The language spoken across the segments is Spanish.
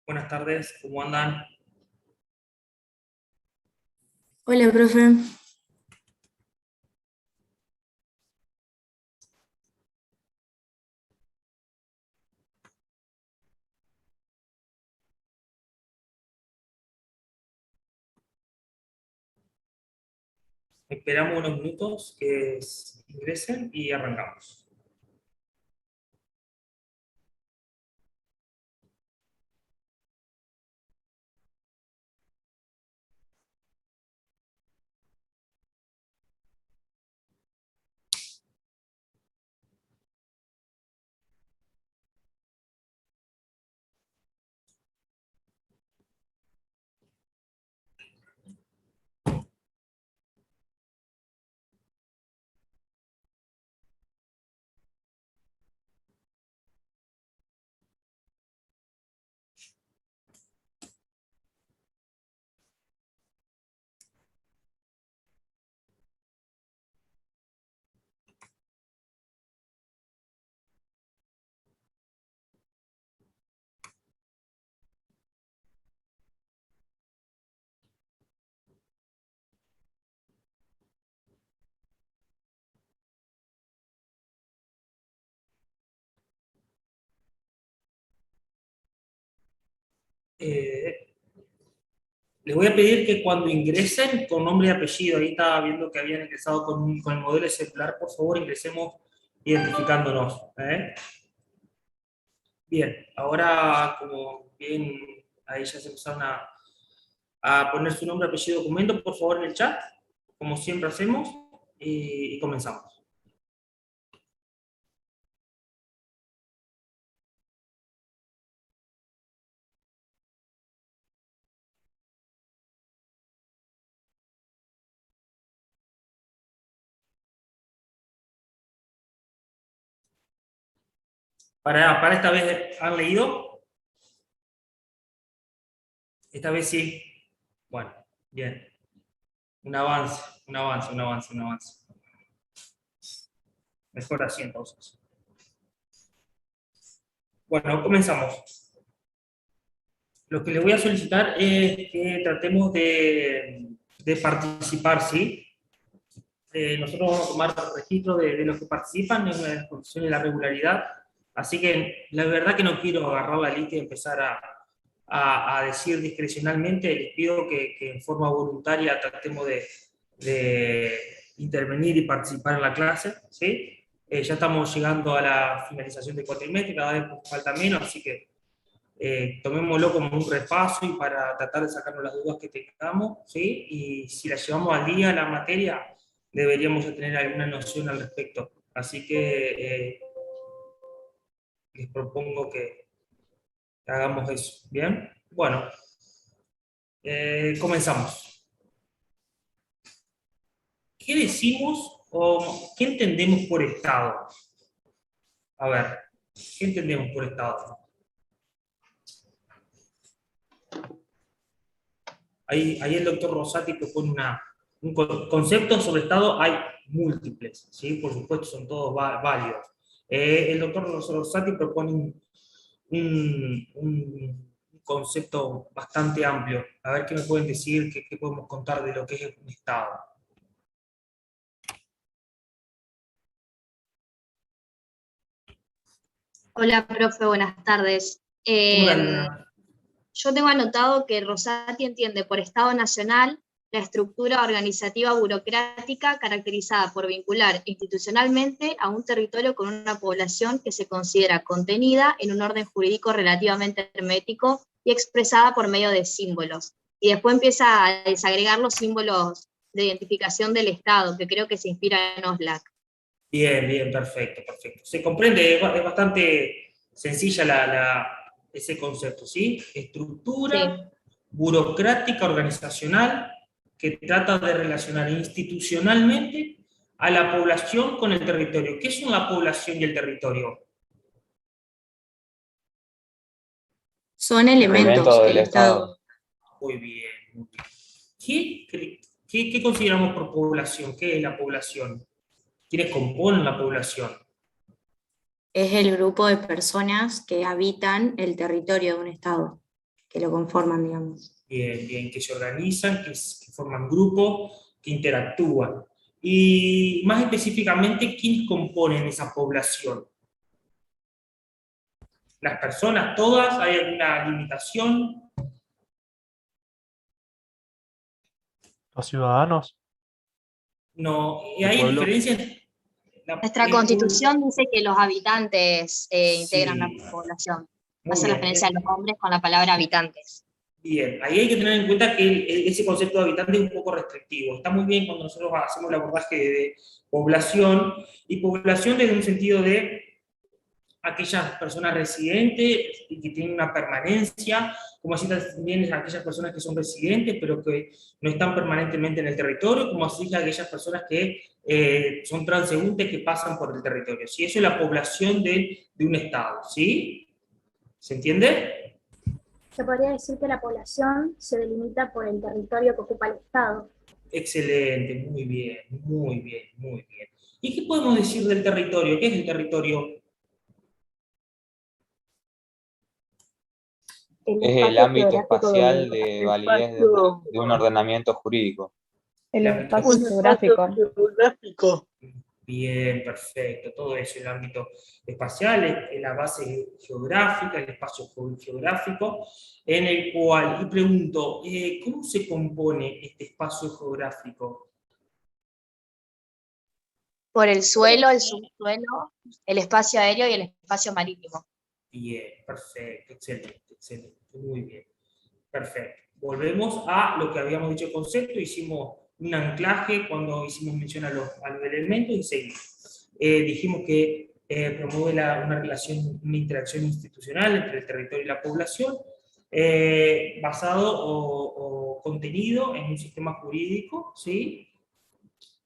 Buenas tardes, ¿cómo andan? Hola, profe. Esperamos unos minutos que ingresen y arrancamos. Eh, Les voy a pedir que cuando ingresen con nombre y apellido, ahí estaba viendo que habían ingresado con el modelo celular, por favor ingresemos identificándonos. Bien, ahora como bien ahí ya se empezaron a poner su nombre, apellido, documento, por favor en el chat, como siempre hacemos, y comenzamos. Para esta vez, ¿han leído? Esta vez sí. Bueno, bien. Un avance, un avance, un avance, un avance. Mejor así entonces. Bueno, comenzamos. Lo que le voy a solicitar es que tratemos de participar, ¿sí? Nosotros vamos a tomar registro de los que participan en las condiciones de la regularidad, así que la verdad que no quiero agarrar la lista y empezar a decir discrecionalmente. Les pido que en forma voluntaria tratemos de intervenir y participar en la clase, ¿sí? Ya estamos llegando a la finalización del cuatrimestre, cada vez falta menos, así que tomémoslo como un repaso y para tratar de sacarnos las dudas que tengamos, ¿sí? Y si la llevamos al día la materia, deberíamos ya tener alguna noción al respecto. Así que les propongo que hagamos eso. ¿Bien? Bueno, comenzamos. ¿Qué decimos o qué entendemos por Estado? A ver, ¿qué entendemos por Estado? Ahí el doctor Rosati propone un concepto sobre Estado, hay múltiples, ¿sí? Por supuesto son todos válidos. El doctor Rosati propone un concepto bastante amplio. A ver qué me pueden decir, qué podemos contar de lo que es un Estado. Hola, profe, buenas tardes. ¿Cómo la Luna? Yo tengo anotado que Rosati entiende por Estado nacional la estructura organizativa burocrática caracterizada por vincular institucionalmente a un territorio con una población que se considera contenida en un orden jurídico relativamente hermético y expresada por medio de símbolos. Y después empieza a desagregar los símbolos de identificación del Estado, que creo que se inspira en OSLAC. Bien, bien, perfecto, perfecto. Se comprende, es bastante sencilla ese concepto, ¿sí? Sí. Estructura burocrática organizacional que trata de relacionar institucionalmente a la población con el territorio. ¿Qué son la población y el territorio? Son elementos Elementos del del Estado. Estado. Muy bien, muy bien. ¿Qué consideramos por población? ¿Qué es la población? ¿Quiénes componen la población? Es el grupo de personas que habitan el territorio de un Estado. que lo conforman, digamos. Bien, bien, que se organizan, que forman grupos, que interactúan. Y más específicamente, ¿quiénes componen esa población? ¿Las personas todas? ¿Hay alguna limitación? Los ciudadanos, No, y ¿El hay pueblo? diferencias. Nuestra Constitución dice que los habitantes integran la Sí. población. Muy Hace bien. referencia a los hombres con la palabra habitantes. Bien, ahí hay que tener en cuenta que ese concepto de habitante es un poco restrictivo. Está muy bien cuando nosotros hacemos el abordaje de población, y población desde un sentido de aquellas personas residentes y que tienen una permanencia, como así también aquellas personas que son residentes pero que no están permanentemente en el territorio, como así aquellas personas que son transeúntes que pasan por el territorio. ¿Sí? Eso es la población de un estado, ¿sí? ¿Se entiende? Se podría decir que la población se delimita por el territorio que ocupa el Estado. Excelente, muy bien, muy bien, muy bien. ¿Y qué podemos decir del territorio? ¿Qué es el territorio? Es el ámbito espacial de validez de un ordenamiento jurídico. El El espacio ámbito geográfico. Bien, perfecto. Todo eso, el ámbito espacial, es la base geográfica, el espacio geográfico, en el cual, y pregunto, ¿cómo se compone este espacio geográfico? Por el suelo, el subsuelo, el espacio aéreo y el espacio marítimo. Bien, perfecto, excelente, excelente, muy bien. Perfecto. Volvemos a lo que habíamos dicho el concepto, hicimos un anclaje cuando hicimos mención a los elementos y seguimos. Dijimos que promueve una relación, una interacción institucional entre el territorio y la población, basado o contenido en un sistema jurídico, ¿sí?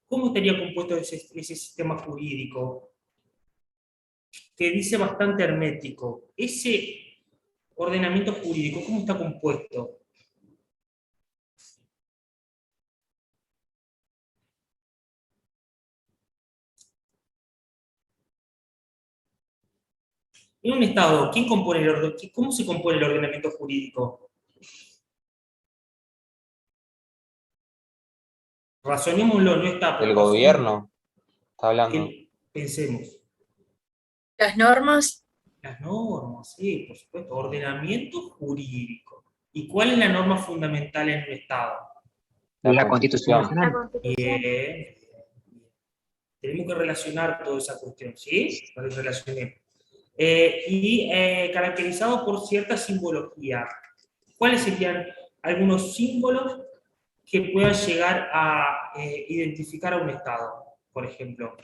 ¿Cómo estaría compuesto ese sistema jurídico? Que dice bastante hermético. Ese ordenamiento jurídico, ¿cómo está compuesto? En un Estado, ¿quién compone ¿cómo se compone el ordenamiento jurídico? Razonémoslo, no está. ¿El gobierno? ¿Está hablando? Pensemos. Las normas. Las normas, sí, por supuesto. Ordenamiento jurídico. ¿Y cuál es la norma fundamental en un Estado? La Constitución. La Constitución. Bien. Tenemos que relacionar toda esa cuestión, ¿sí? Para que relacionemos. Caracterizado por cierta simbología. ¿Cuáles serían algunos símbolos que puedan llegar a identificar a un Estado, por ejemplo?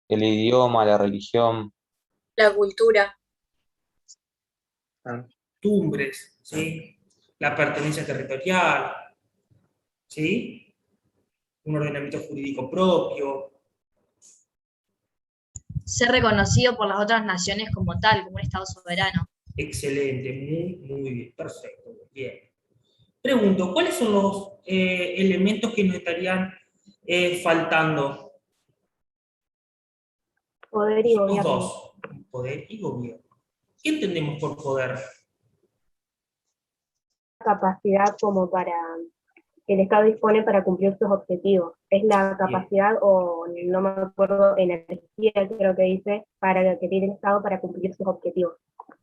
El idioma, la religión. La cultura. Costumbres, ¿sí? La pertenencia territorial, ¿sí? Un ordenamiento jurídico propio. Ser reconocido por las otras naciones como tal, como un Estado soberano. Excelente, muy bien, perfecto, bien. Pregunto, ¿cuáles son los elementos que nos estarían faltando? Poder y Los gobierno. dos, poder y gobierno. ¿Qué entendemos por poder? Capacidad como para que el Estado dispone para cumplir sus objetivos. Es la capacidad, o no me acuerdo, energía creo que dice, para que tiene el Estado para cumplir sus objetivos.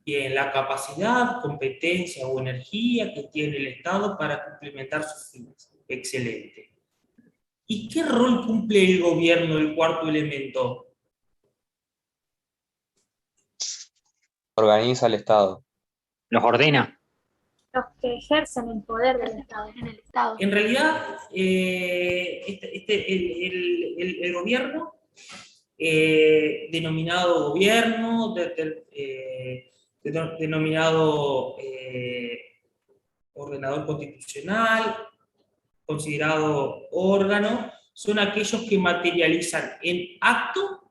Bien, la capacidad, competencia o energía que tiene el Estado para cumplimentar sus fines. Excelente. ¿Y qué rol cumple el gobierno, el cuarto elemento? Organiza el Estado. Los ordena. Los que ejercen el poder del Estado. En el Estado. En realidad, el gobierno, denominado gobierno, denominado ordenador constitucional, considerado órgano, son aquellos que materializan en acto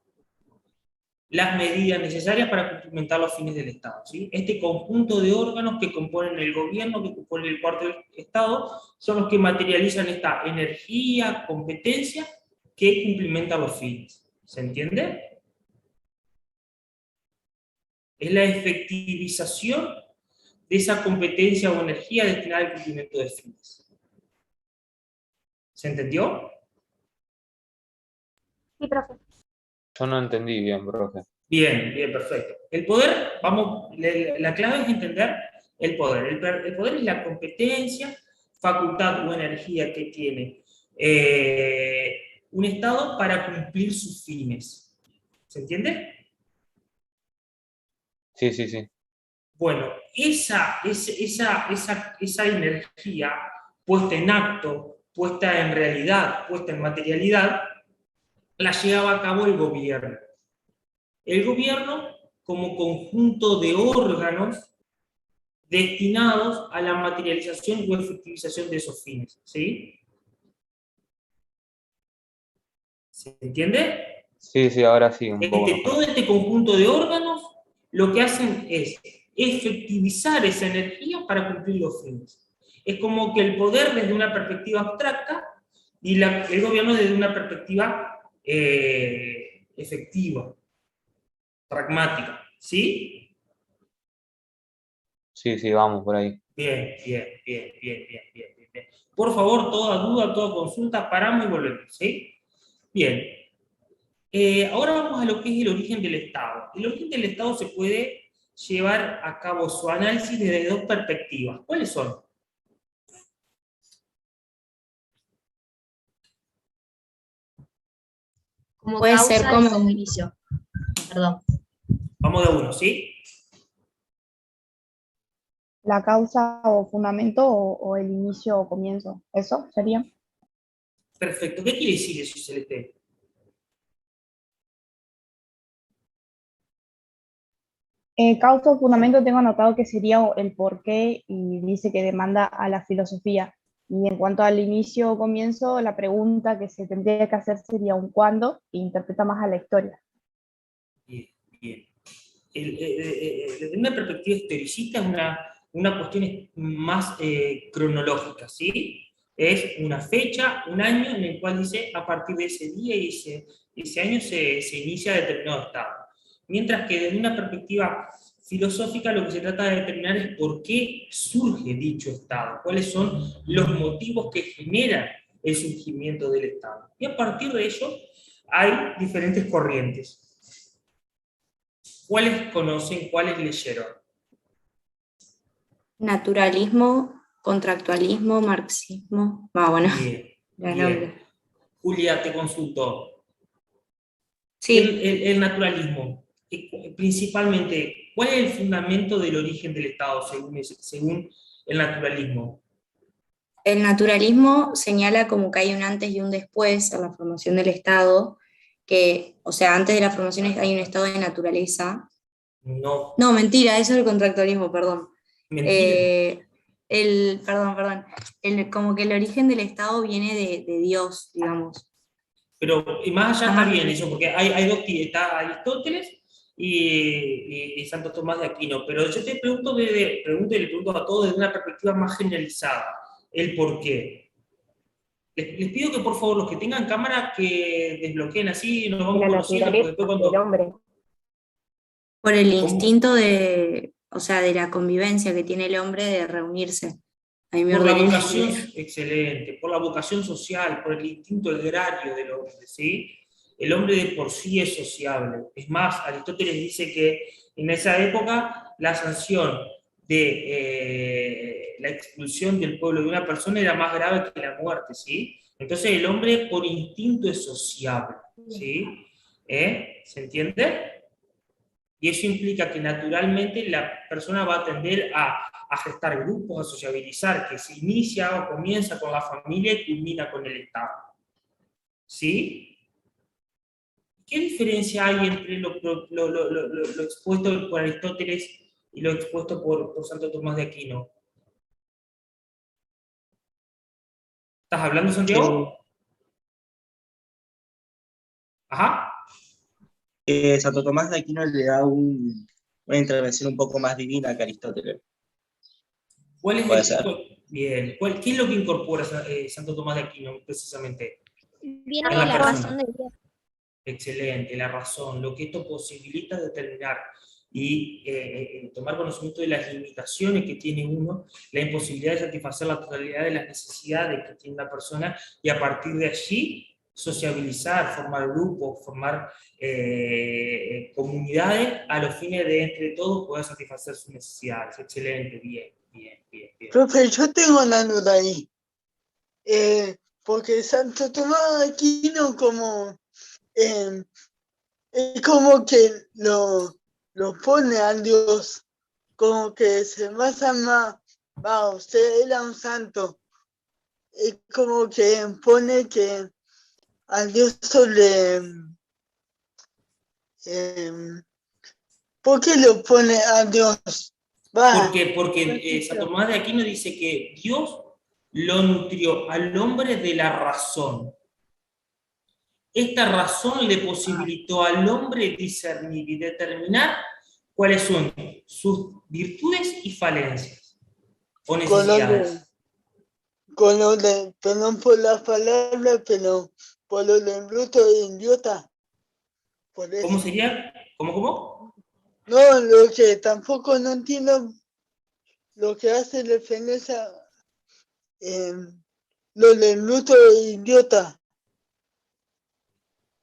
las medidas necesarias para cumplimentar los fines del Estado, ¿sí? Este conjunto de órganos que componen el gobierno, que componen el cuarto Estado, son los que materializan esta energía, competencia, que cumplimentan los fines. ¿Se entiende? Es la efectivización de esa competencia o energía destinada al cumplimiento de fines. ¿Se entendió? Sí, profe. Yo no entendí bien, profe. Bien, bien, perfecto. El poder, la clave es entender el poder. El poder es la competencia, facultad o energía que tiene un Estado para cumplir sus fines. ¿Se entiende? Sí, sí, sí. Bueno, esa energía puesta en acto, puesta en realidad, puesta en materialidad, la llevaba a cabo el gobierno. El gobierno como conjunto de órganos destinados a la materialización o efectivización de esos fines. ¿Sí? ¿Se entiende? Sí, sí, ahora sí, un poco mejor. Todo este conjunto de órganos lo que hacen es efectivizar esa energía para cumplir los fines. Es como que el poder desde una perspectiva abstracta y el gobierno desde una perspectiva efectiva, pragmática. ¿Sí? Sí, sí, vamos por ahí. Bien. Por favor, toda duda, toda consulta, paramos y volvemos, ¿sí? Bien. Ahora vamos a lo que es el origen del Estado. El origen del Estado se puede llevar a cabo su análisis desde dos perspectivas. ¿Cuáles son? Como Puede causa ser y como- como inicio. Perdón. Vamos de a uno, ¿sí? La causa o fundamento o el inicio o comienzo. ¿Eso sería? Perfecto. ¿Qué quiere decir eso, Celeste? Causa o fundamento tengo anotado que sería el porqué y dice que demanda a la filosofía. Y en cuanto al inicio o comienzo, la pregunta que se tendría que hacer sería un cuándo e interpreta más a la historia. Bien. Desde una perspectiva historicista es una cuestión más cronológica, ¿sí? Es una fecha, un año en el cual dice a partir de ese día y ese año se inicia determinado estado. Mientras que desde una perspectiva filosófica lo que se trata de determinar es por qué surge dicho estado, cuáles son los motivos que generan el surgimiento del estado. Y a partir de ello hay diferentes corrientes. ¿Cuáles conocen? ¿Cuáles leyeron? Naturalismo, contractualismo, marxismo. Bueno, Bien, los bien. nombres. Julia, te consulto. Sí, El naturalismo, principalmente, ¿cuál es el fundamento del origen del Estado según el naturalismo? el naturalismo señala como que hay un antes y un después en la formación del Estado, que, o sea, antes de la formación hay un estado de naturaleza. No, No, mentira, eso es el contractualismo, perdón. mentira. Perdón. Como que el origen del Estado viene de Dios, digamos. Pero y más allá Ajá. está bien eso, porque hay dos tipos, está Aristóteles y Santo Tomás de Aquino. Pero yo te pregunto, y le pregunto a todos desde una perspectiva más generalizada, el por qué. Les pido que por favor los que tengan cámara que desbloqueen así, nos vamos La conociendo, porque naturaleza después del cuando... hombre. Por el ¿Cómo? instinto o sea, de la convivencia que tiene el hombre de reunirse. A mí me Por la ordené vocación, excelente, por la vocación social, por el instinto gregario del hombre, ¿sí? El hombre de por sí es sociable. Es más, Aristóteles dice que en esa época la sanción de la expulsión del pueblo de una persona era más grave que la muerte, ¿sí? Entonces el hombre por instinto es sociable, ¿sí? ¿Se entiende? Y eso implica que naturalmente la persona va a tender a gestar grupos, a sociabilizar, que se inicia o comienza con la familia y culmina con el Estado. ¿Sí? ¿Qué diferencia hay entre lo expuesto por Aristóteles y lo expuesto por Santo Tomás de Aquino? ¿Estás hablando, Santiago? Ajá. Santo Tomás de Aquino le da una intervención un poco más divina que Aristóteles. ¿Cuál Puede es ser. Bien. ¿Qué es lo que incorpora Santo Tomás de Aquino precisamente? Viene En la la persona. razón de Dios. Excelente, la razón, lo que esto posibilita determinar. y tomar conocimiento de las limitaciones que tiene uno, la imposibilidad de satisfacer la totalidad de las necesidades que tiene una persona, y a partir de allí sociabilizar, formar grupos, formar comunidades, a los fines de entre todos poder satisfacer sus necesidades. Excelente, bien, bien, bien, bien. Profe, yo tengo una duda ahí. Porque Santo Tomás de Aquino es como que lo pone a Dios, como que se basa más, usted era un santo, es como que pone que a Dios ¿por qué lo pone a Dios? Porque Santo Tomás de Aquino dice que Dios lo nutrió al hombre de la razón. Esta razón le posibilitó al hombre discernir y determinar cuáles son sus virtudes y falencias o necesidades. Perdón por las palabras, pero por lo de bruto e idiota. ¿Cómo sería? ¿Cómo? No, lo que tampoco no entiendo, lo que hace referencia lo del bruto e idiota.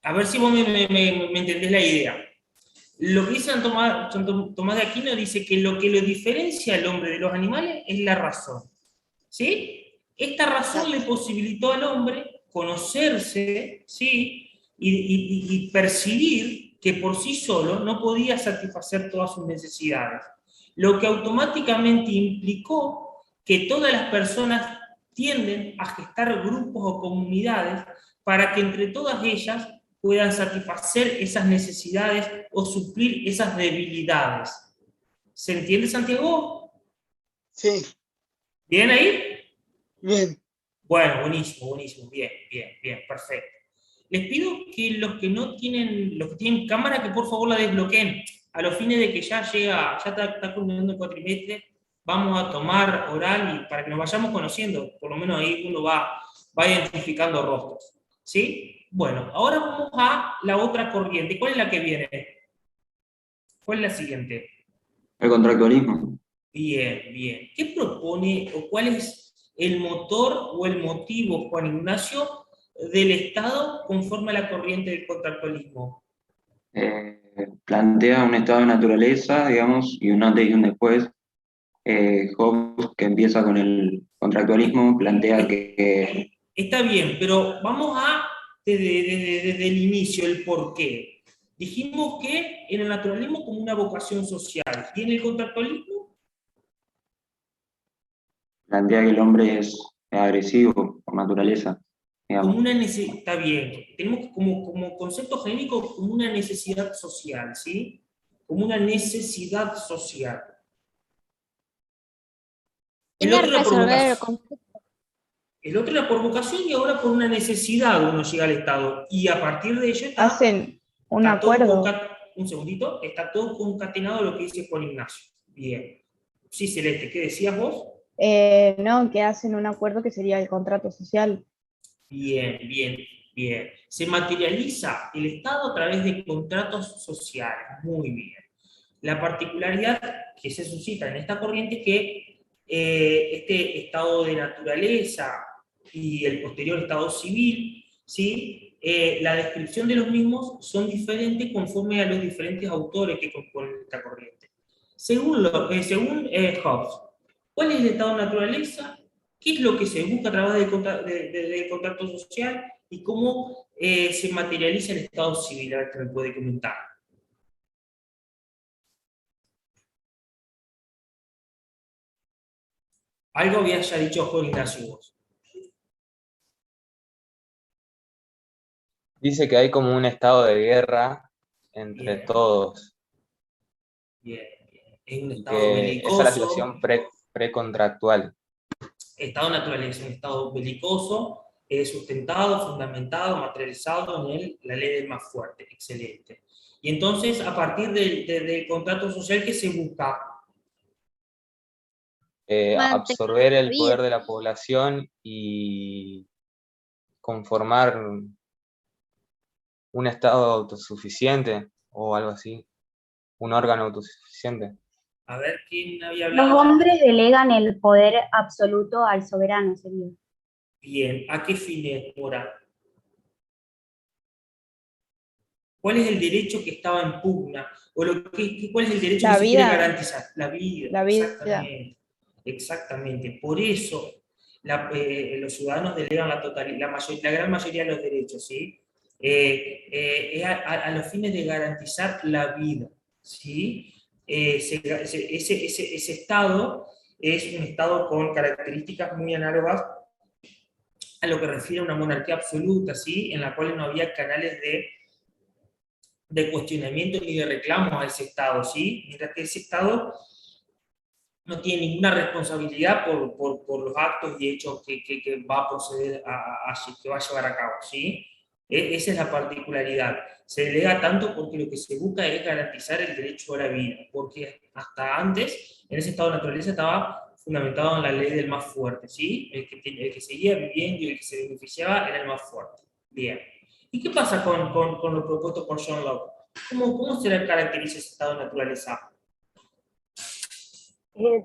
A ver si vos me entendés la idea. Lo que dice Santo Tomás de Aquino dice que lo que lo diferencia al hombre de los animales es la razón. ¿Sí? Esta razón le posibilitó al hombre conocerse, ¿sí? Y percibir que por sí solo no podía satisfacer todas sus necesidades. Lo que automáticamente implicó que todas las personas tienden a gestar grupos o comunidades para que entre todas ellas puedan satisfacer esas necesidades o suplir esas debilidades. ¿Se entiende, Santiago? Sí. ¿Bien ahí? Bien. Bueno, buenísimo, bien, perfecto. Les pido que los que tienen cámara, que por favor la desbloqueen, a los fines de que ya está culminando el cuatrimestre, vamos a tomar oral y para que nos vayamos conociendo, por lo menos ahí uno va identificando rostros. ¿Sí? Bueno, ahora vamos a la otra corriente. ¿Cuál es la que viene? ¿Cuál es la siguiente? El contractualismo. Bien. ¿Qué propone o cuál es el motor o el motivo, Juan Ignacio, del Estado conforme a la corriente del contractualismo? Plantea un estado de naturaleza, digamos, y un antes y un después. Hobbes, que empieza con el contractualismo, plantea que... Está bien, pero vamos desde el inicio, el por qué. Dijimos que en el naturalismo como una vocación social, y en el contractualismo plantea que el hombre es agresivo por naturaleza. Como una necesidad, está bien, tenemos como concepto genérico como una necesidad social, ¿sí? Como una necesidad social. El otro era por vocación y ahora por una necesidad uno llega al Estado. Y a partir de ello hacen un acuerdo. Un segundito, está todo concatenado lo que dice Juan Ignacio. Bien. Sí, Celeste, ¿qué decías vos? No, que hacen un acuerdo que sería el contrato social. Bien. Se materializa el Estado a través de contratos sociales. Muy bien. La particularidad que se suscita en esta corriente es que este estado de naturaleza y el posterior estado civil, ¿sí? La descripción de los mismos son diferentes conforme a los diferentes autores que componen esta corriente. Según Hobbes, ¿cuál es el estado de naturaleza? ¿Qué es lo que se busca a través del contrato social? ¿Y cómo se materializa el estado civil? A ver qué me puede comentar. Algo había ya dicho Juan Ignacio vos. Dice que hay como un estado de guerra entre todos. Bien. Es un Y estado que belicoso. esa es la situación precontractual. Estado natural es un estado belicoso, sustentado, fundamentado, materializado en la ley del más fuerte. Excelente. Y entonces, a partir del contrato social, ¿qué se busca? Absorber el poder de la población y conformar un estado autosuficiente o algo así, un órgano autosuficiente. A ver, ¿quién había Los hablado? hombres delegan el poder absoluto al soberano, sería. Bien, ¿a qué fines, Mora? ¿Cuál es el derecho que estaba en pugna? ¿O cuál es el derecho que La se quiere vida. garantizar? La vida, La vida. exactamente. Exactamente. Por eso los ciudadanos delegan la gran mayoría de los derechos, ¿sí? Es a los fines de garantizar la vida, ¿sí? Ese Estado es un Estado con características muy análogas a lo que refiere a una monarquía absoluta, ¿sí? En la cual no había canales de cuestionamiento ni de reclamos a ese Estado, ¿sí? Mientras que ese Estado no tiene ninguna responsabilidad por los actos y hechos que va a proceder que va a llevar a cabo, ¿sí? Esa es la particularidad. Se delega tanto porque lo que se busca es garantizar el derecho a la vida, porque hasta antes, en ese estado de naturaleza, estaba fundamentado en la ley del más fuerte, ¿sí? El que seguía viviendo y el que se beneficiaba era el más fuerte. Bien. ¿Y qué pasa con lo propuesto por John Locke? ¿Cómo se caracteriza ese estado de naturaleza?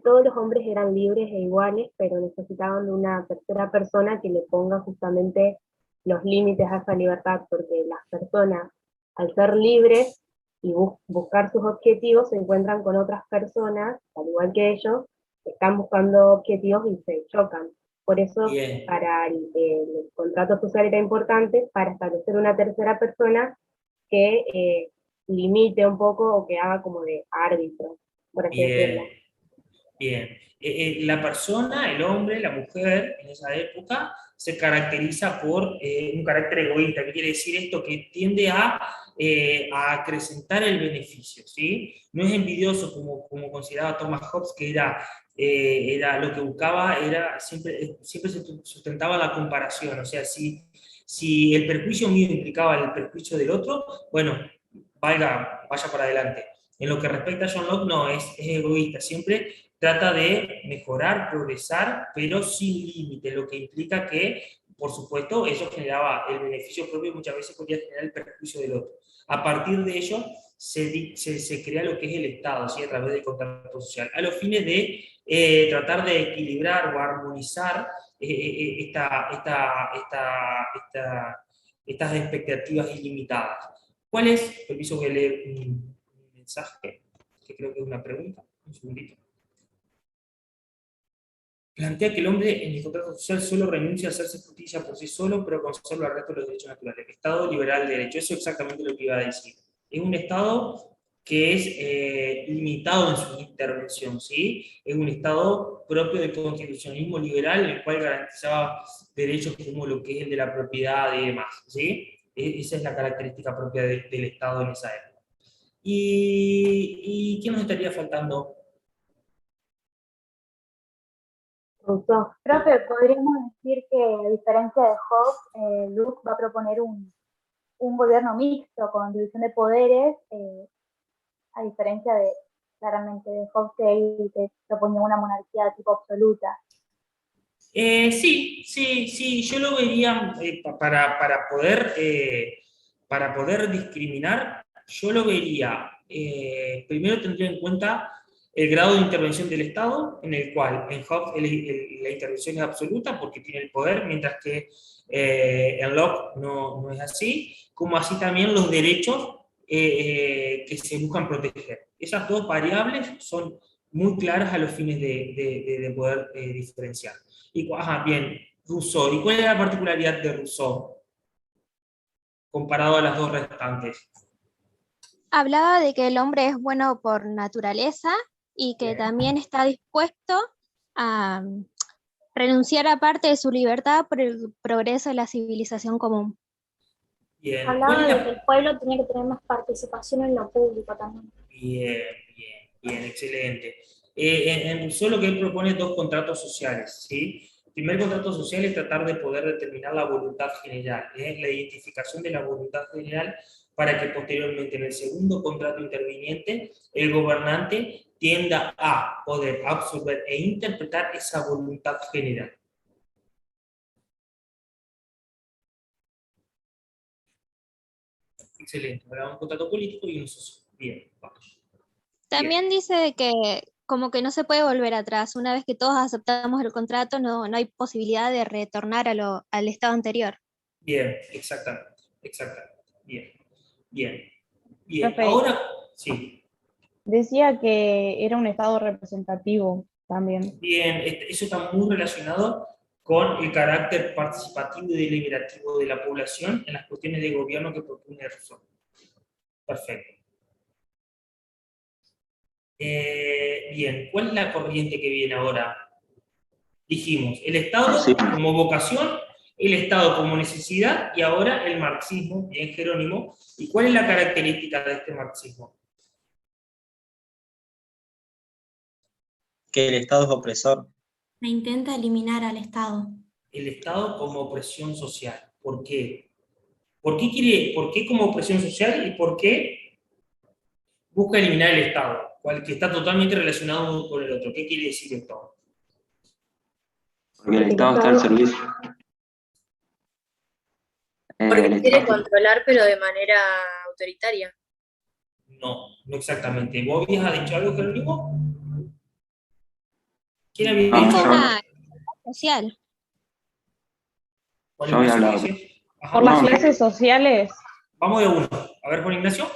Todos los hombres eran libres e iguales, pero necesitaban de una tercera persona que le ponga justamente los límites a esa libertad, porque las personas, al ser libres y buscar sus objetivos, se encuentran con otras personas, al igual que ellos, que están buscando objetivos y se chocan. Por eso, Bien. para el contrato social era importante, para establecer una tercera persona que limite un poco o que haga como de árbitro, por así decirlo. Bien. Bien. La persona, el hombre, la mujer, en esa época, se caracteriza por un carácter egoísta. ¿Qué quiere decir esto? Que tiende a acrecentar el beneficio, ¿sí? No es envidioso como consideraba Thomas Hobbes, que era lo que buscaba, siempre se sustentaba la comparación. O sea, si el perjuicio mío implicaba el perjuicio del otro, bueno, vaya para adelante. En lo que respecta a John Locke, no, es egoísta. Siempre trata de mejorar, progresar, pero sin límite, lo que implica que, por supuesto, eso generaba el beneficio propio y muchas veces podía generar el perjuicio del otro. A partir de ello, se crea lo que es el Estado, ¿sí? A través del contrato social, a los fines de tratar de equilibrar o armonizar estas expectativas ilimitadas. ¿Cuál es? Permiso, voy a leer un mensaje, que creo que es una pregunta. Un segundito. Plantea que el hombre en el contrato social solo renuncia a hacerse justicia por sí solo, pero conserva el resto de los derechos naturales. Estado liberal de derecho, eso es exactamente lo que iba a decir. Es un Estado que es limitado en su intervención, ¿sí? Es un Estado propio del constitucionalismo liberal, en el cual garantizaba derechos como lo que es el de la propiedad y demás, ¿sí? Esa es la característica propia del Estado en esa época. ¿Y qué nos estaría faltando? Rousseau. Profe, podríamos decir que a diferencia de Hobbes, Locke va a proponer un gobierno mixto con división de poderes, a diferencia de, claramente, de Hobbes que proponía una monarquía tipo absoluta. Sí, yo lo vería para poder discriminar, yo lo vería, primero tendría en cuenta el grado de intervención del Estado, en el cual en Hobbes la intervención es absoluta porque tiene el poder, mientras que en Locke no es así, como así también los derechos que se buscan proteger. Esas dos variables son muy claras a los fines de poder diferenciar. Bien, Rousseau. ¿Y cuál es la particularidad de Rousseau comparado a las dos restantes? Hablaba de que el hombre es bueno por naturaleza y que también está dispuesto a renunciar a parte de su libertad por el progreso de la civilización común. Bien. Hablaba de que el pueblo tenía que tener más participación en lo público también. Bien, excelente. En Rousseau lo que él propone es dos contratos sociales, ¿sí? El primer contrato social es tratar de poder determinar la voluntad general, la identificación de la voluntad general para que posteriormente en el segundo contrato interviniente el gobernante tienda a poder absorber e interpretar esa voluntad general. Excelente, ahora un contrato político y uno social. Bien, vamos. También dice que como que no se puede volver atrás. Una vez que todos aceptamos el contrato, no hay posibilidad de retornar al estado anterior. Bien, exactamente, exactamente. Bien, bien, bien. Profe, Ahora, sí, decía que era un estado representativo también. bien, eso está muy relacionado con el carácter participativo y deliberativo de la población en las cuestiones de gobierno que propone Rousseau. Perfecto. Bien, ¿cuál es la corriente que viene ahora? Dijimos, el Estado como vocación, el Estado como necesidad, y ahora el marxismo, bien Jerónimo. ¿Y cuál es la característica de este marxismo? Que el Estado es opresor. Se intenta eliminar al Estado. El Estado como opresión social. ¿Por qué? ¿Por qué como opresión social y por qué busca eliminar el Estado? Cual que está totalmente relacionado con el otro. ¿Qué quiere decir esto? Porque el Estado está al servicio. Porque quiere controlar, pero de manera autoritaria. No, no exactamente. ¿Vos habías dicho algo, Jerónimo? ¿Quién había dicho? Una social. ¿Cuál Yo había hablado. Por las clases sociales. Vamos de uno. A ver, Juan Ignacio.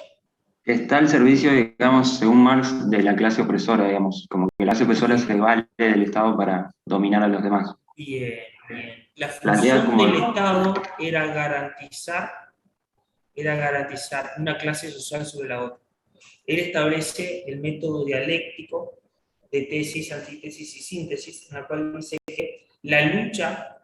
Que está al servicio, digamos, según Marx, de la clase opresora, digamos, como que la clase opresora se vale del Estado para dominar a los demás. Bien, bien. La Plantea función como- del Estado era garantizar una clase social sobre la otra. Él establece el método dialéctico de tesis, antítesis y síntesis, en la cual dice que la lucha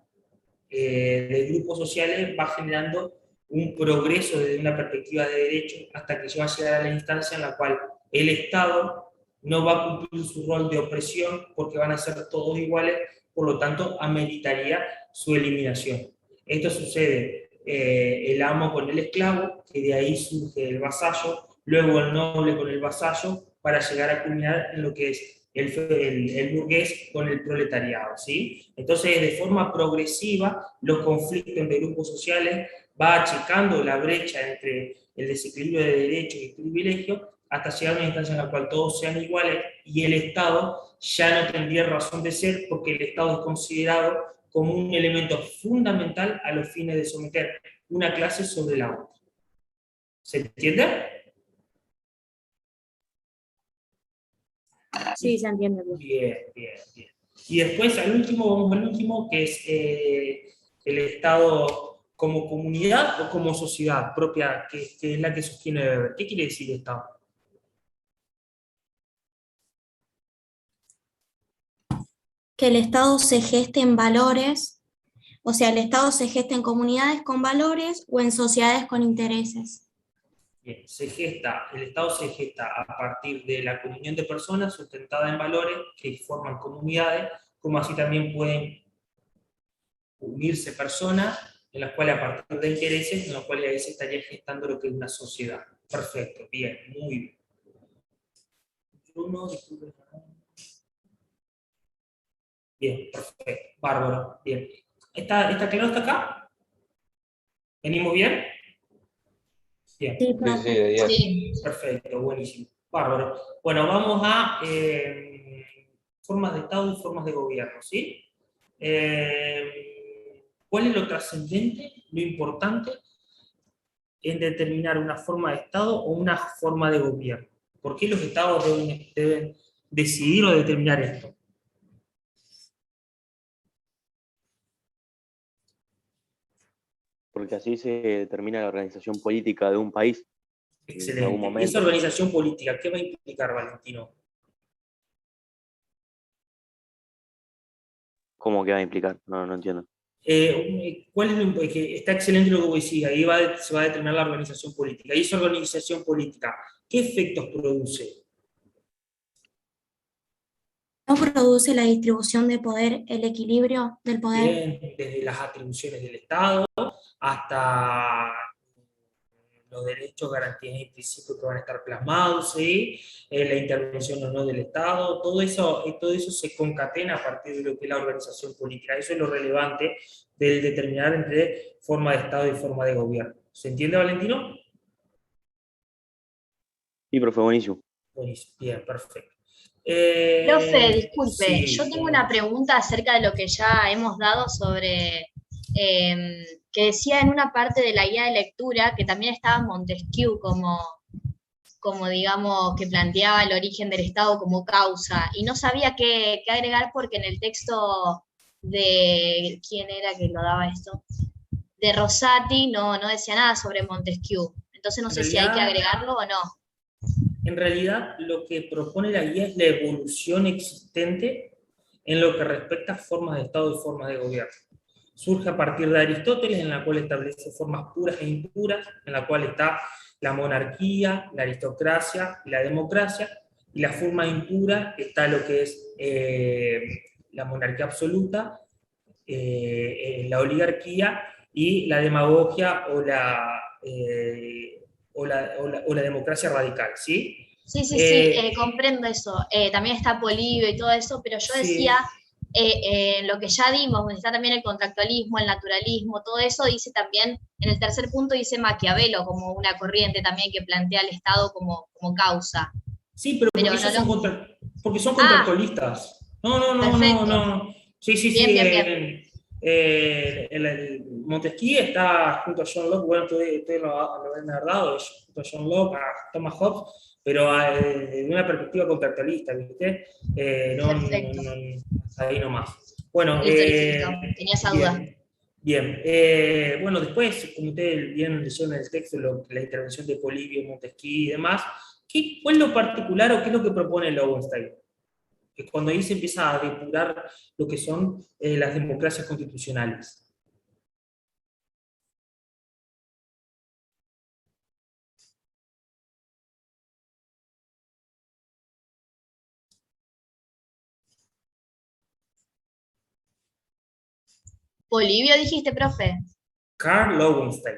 de grupos sociales va generando un progreso desde una perspectiva de derecho hasta que se va a llegar a la instancia en la cual el Estado no va a cumplir su rol de opresión porque van a ser todos iguales, por lo tanto ameritaría su eliminación. Esto sucede el amo con el esclavo, que de ahí surge el vasallo, luego el noble con el vasallo, para llegar a culminar en lo que es el burgués con el proletariado, ¿sí? Entonces, de forma progresiva, los conflictos entre grupos sociales va achicando la brecha entre el desequilibrio de derechos y privilegios hasta llegar a una instancia en la cual todos sean iguales y el Estado ya no tendría razón de ser porque el Estado es considerado como un elemento fundamental a los fines de someter una clase sobre la otra. ¿Se entiende? Sí, se entiende. Bien, bien, bien. Y después, vamos al último, que es el Estado como comunidad o como sociedad propia, que es la que sostiene Weber. ¿Qué quiere decir Estado? Que el Estado se geste en valores, o sea, el Estado se geste en comunidades con valores o en sociedades con intereses. Bien, el Estado se gesta a partir de la comunión de personas sustentada en valores que forman comunidades, como así también pueden unirse personas en las cuales a partir de intereses, en los cuales ahí se estaría gestando lo que es una sociedad. Perfecto, bien, muy bien. Bien, perfecto, bárbaro, bien. ¿Está claro hasta acá? ¿Venimos bien? Bien. Sí. Perfecto, buenísimo. Bárbaro. Bueno, vamos a formas de Estado y formas de gobierno, ¿sí? ¿Cuál es lo trascendente, lo importante en determinar una forma de Estado o una forma de gobierno? ¿Por qué los Estados deben decidir o determinar esto? Porque así se determina la organización política de un país. Excelente. En algún ¿Y momento. esa organización política qué va a implicar, Valentino? ¿Cómo que va a implicar? No entiendo. ¿Cuál es que está excelente lo que vos decís? Ahí se va a determinar la organización política. ¿Y esa organización política qué efectos produce? ¿No produce la distribución de poder, el equilibrio del poder? Bien, desde las atribuciones del Estado hasta los derechos, garantías y principios que van a estar plasmados, ¿sí? La intervención o no del Estado, todo eso se concatena a partir de lo que es la organización política. Eso es lo relevante del determinar entre forma de Estado y forma de gobierno. ¿Se entiende, Valentino? Sí, profe, buenísimo. Buenísimo, bien, perfecto. Profe, disculpe, Sí, yo tengo una pregunta acerca de lo que ya hemos dado sobre, que decía en una parte de la guía de lectura que también estaba Montesquieu como digamos, que planteaba el origen del Estado como causa, y no sabía qué agregar porque en el texto de, ¿quién era que lo daba esto? De Rosati no decía nada sobre Montesquieu, entonces no En sé si hay que realidad, agregarlo o no. en realidad, lo que propone la guía es la evolución existente en lo que respecta a formas de Estado y formas de gobierno. Surge a partir de Aristóteles, en la cual establece formas puras e impuras, en la cual está la monarquía, la aristocracia y la democracia, y la forma impura está lo que es la monarquía absoluta, la oligarquía y la demagogia o la democracia radical, ¿sí? Sí, comprendo eso. También está Polibio y todo eso, pero yo decía, Sí. lo que ya dimos, donde está también el contractualismo, el naturalismo, todo eso dice también, en el tercer punto dice Maquiavelo como una corriente también que plantea al Estado como causa. Sí, pero porque no ellos porque son Ah, contractualistas. No. perfecto. Sí. Bien. El Montesquieu está junto a John Locke, bueno, ustedes lo han dado, junto a John Locke, a Thomas Hobbes, pero de una perspectiva contractualista, ¿viste? Perfecto. Ahí nomás. Bueno, Listo. Tenía esa duda. Bien. Bueno, después, como ustedes bien leyeron en el texto, la intervención de Polibio, Montesquieu y demás, ¿cuál es lo particular o qué es lo que propone Lowenstein? Que cuando ahí se empieza a depurar lo que son las democracias constitucionales. Polibio dijiste, profe. Karl Lowenstein.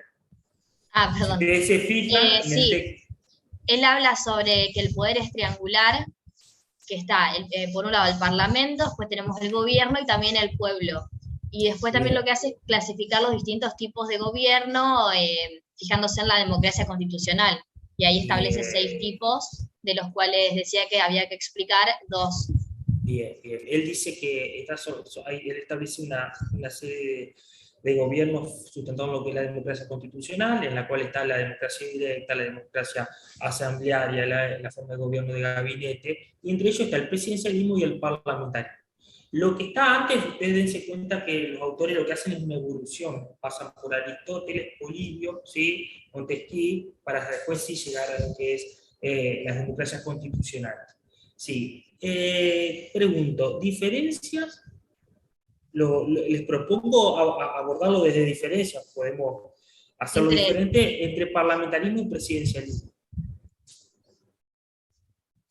Perdón. Si ustedes se fijan en el Sí, texto. él habla sobre que el poder es triangular, que está por un lado el Parlamento, después tenemos el gobierno y también el pueblo. Y después también lo que hace es clasificar los distintos tipos de gobierno, fijándose en la democracia constitucional. Y ahí establece 6 tipos, de los cuales decía que había que explicar 2. Bien. Él dice que él establece una serie de gobiernos sustentando lo que es la democracia constitucional, en la cual está la democracia directa, la democracia asamblearia, la forma de gobierno de gabinete, y entre ellos está el presidencialismo y el parlamentario. Lo que está antes, ustedes dense cuenta que los autores lo que hacen es una evolución, pasan por Aristóteles, Polibio, ¿sí? Montesquieu, para después sí llegar a lo que es las democracias constitucionales. Sí. Pregunto, ¿diferencias? Les propongo abordarlo desde diferencias, podemos hacerlo diferente entre parlamentarismo y presidencialismo.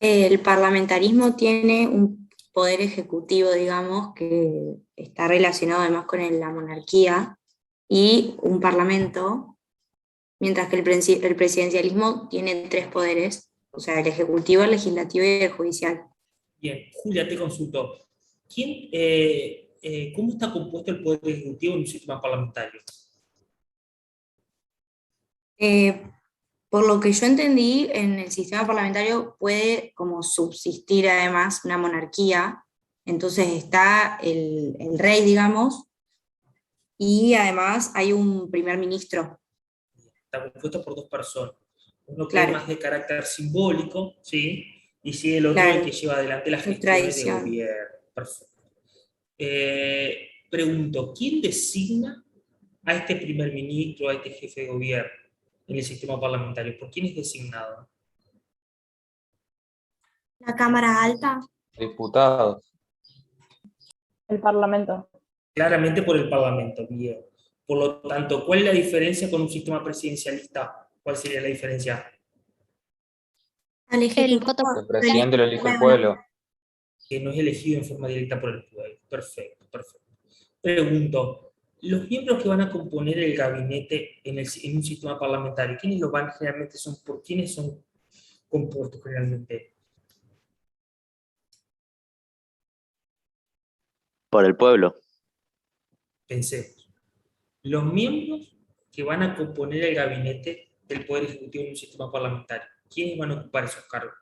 El parlamentarismo tiene un poder ejecutivo, digamos, que está relacionado además con la monarquía y un parlamento, mientras que el presidencialismo tiene 3 poderes, o sea, el ejecutivo, el legislativo y el judicial. Bien, Julia, te consulto. ¿Cómo está compuesto el poder ejecutivo en un sistema parlamentario? Por lo que yo entendí, en el sistema parlamentario puede como subsistir además una monarquía, entonces está el rey, digamos, y además hay un primer ministro. Está compuesto por 2 personas. Uno que Claro. es más de carácter simbólico, ¿sí? Y sí, el otro el que lleva adelante las gestiones de gobierno. Perfecto. Pregunto, ¿quién designa a este primer ministro, a este jefe de gobierno en el sistema parlamentario? ¿Por quién es designado? La Cámara Alta. Diputados. El Parlamento. Claramente por el Parlamento, bien. Por lo tanto, ¿cuál es la diferencia con un sistema presidencialista? ¿Cuál sería la diferencia? El presidente lo elige el pueblo. Que no es elegido en forma directa por el pueblo. Perfecto. Pregunto, los miembros que van a componer el gabinete en un sistema parlamentario, ¿quiénes por quiénes son compuestos generalmente? Por el pueblo. Pensemos. Los miembros que van a componer el gabinete del Poder Ejecutivo en un sistema parlamentario, ¿quiénes van a ocupar esos cargos?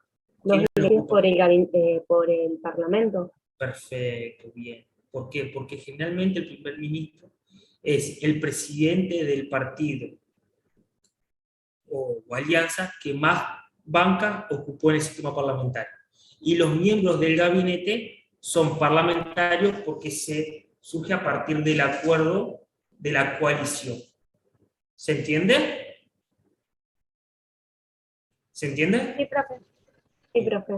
los ¿Quiénes lo elegidos ocupan? por el Parlamento. Perfecto, bien. ¿Por qué? Porque generalmente el primer ministro es el presidente del partido o alianza que más banca ocupó en el sistema parlamentario. Y los miembros del gabinete son parlamentarios porque se surge a partir del acuerdo de la coalición. ¿Se entiende? ¿Se entiende? Sí, profe. Sí, profe.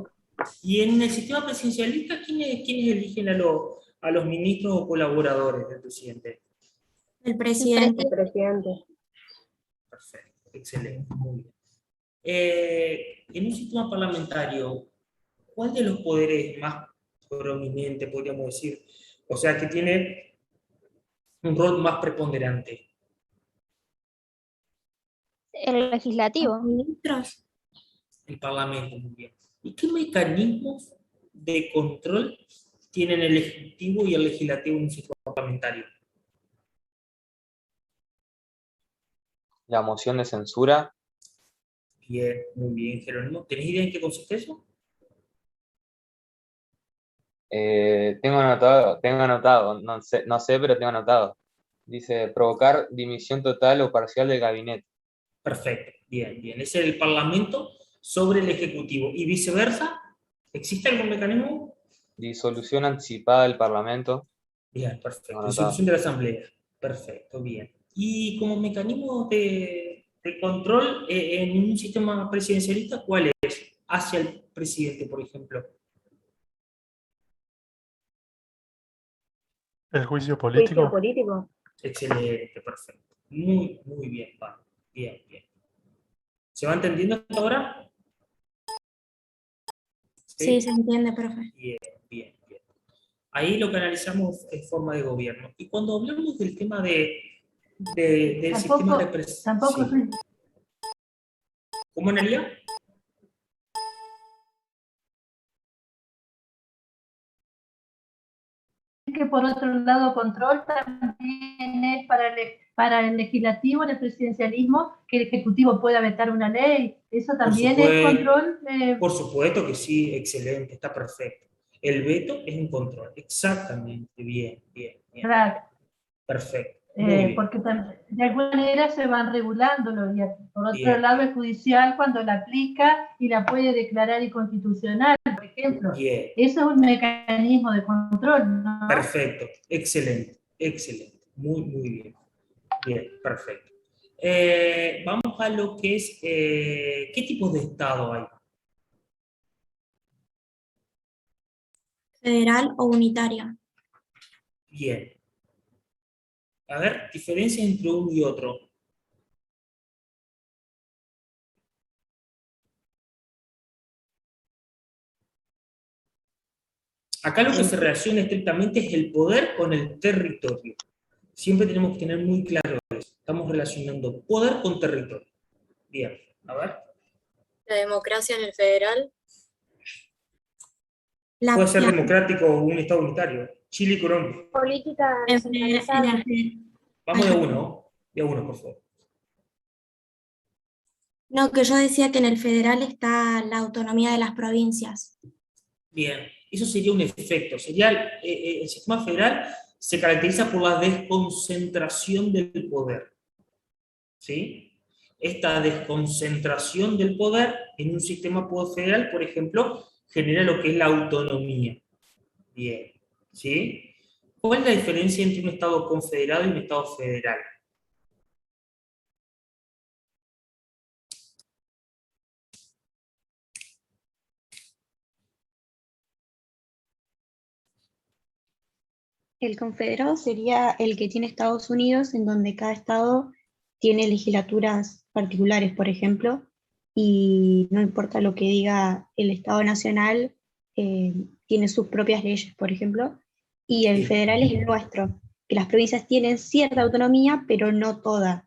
Y en el sistema presidencialista, ¿quiénes eligen a los ministros o colaboradores del presidente? El presidente. El presidente. Perfecto, excelente, muy bien. En un sistema parlamentario, ¿cuál de los poderes más prominente, podríamos decir? O sea, que tiene un rol más preponderante. El legislativo. Ministros. El Parlamento, muy bien. ¿Y qué mecanismos de control tienen el Ejecutivo y el Legislativo en un sistema parlamentario? La moción de censura. Bien, muy bien, Jerónimo. ¿Tenés idea en qué consiste eso? Tengo anotado, no sé, pero tengo anotado. Dice, provocar dimisión total o parcial del gabinete. Perfecto, bien, bien. Ese es el Parlamento sobre el Ejecutivo. ¿Y viceversa? ¿Existe algún mecanismo? Disolución anticipada del Parlamento. Bien, perfecto. Anotado. Disolución de la Asamblea. Perfecto, bien. Y como mecanismo de control en un sistema presidencialista, ¿cuál es? Hacia el presidente, por ejemplo. ¿El juicio político? ¿Juicio político? Excelente, perfecto. Muy, muy bien, Pablo. Bien, bien. ¿Se va entendiendo hasta ahora? Sí, se entiende, profe. Bien, bien, bien. Ahí lo que analizamos es forma de gobierno. Y cuando hablamos del tema del sistema representativo. Sí. ¿Cómo, Analia? Que por otro lado control también es para el legislativo, en el presidencialismo, que el ejecutivo pueda vetar una ley. Eso también es control. Por supuesto que sí, excelente, está perfecto. El veto es un control, exactamente, bien, bien, bien. Claro. Perfecto. Bien. Porque de alguna manera se van regulando los días. Por otro Bien. lado, el judicial cuando la aplica y la puede declarar inconstitucional, por ejemplo. Bien. Eso es un mecanismo de control, ¿no? Perfecto, excelente, excelente. Muy, muy bien. Bien, perfecto. Vamos a lo que es, ¿qué tipos de Estado hay? Federal o unitaria. Bien. A ver, diferencia entre uno y otro. Acá lo que se relaciona estrictamente es el poder con el territorio. Siempre tenemos que tener muy claro eso. Estamos relacionando poder con territorio. Bien, a ver. La democracia en el federal. Puede ser democrático o un Estado unitario. Chile y Colombia. Política descentralizada. Vamos de uno, por favor. No, que yo decía que en el federal está la autonomía de las provincias. Bien, eso sería un efecto. Sería el sistema federal se caracteriza por la desconcentración del poder. ¿Sí? Esta desconcentración del poder en un sistema federal, por ejemplo, genera lo que es la autonomía. Bien, ¿sí? ¿Cuál es la diferencia entre un Estado confederado y un Estado federal? El confederado sería el que tiene Estados Unidos, en donde cada estado tiene legislaturas particulares, por ejemplo, y no importa lo que diga el Estado Nacional, tiene sus propias leyes, por ejemplo, y el federal es el nuestro, que las provincias tienen cierta autonomía, pero no toda.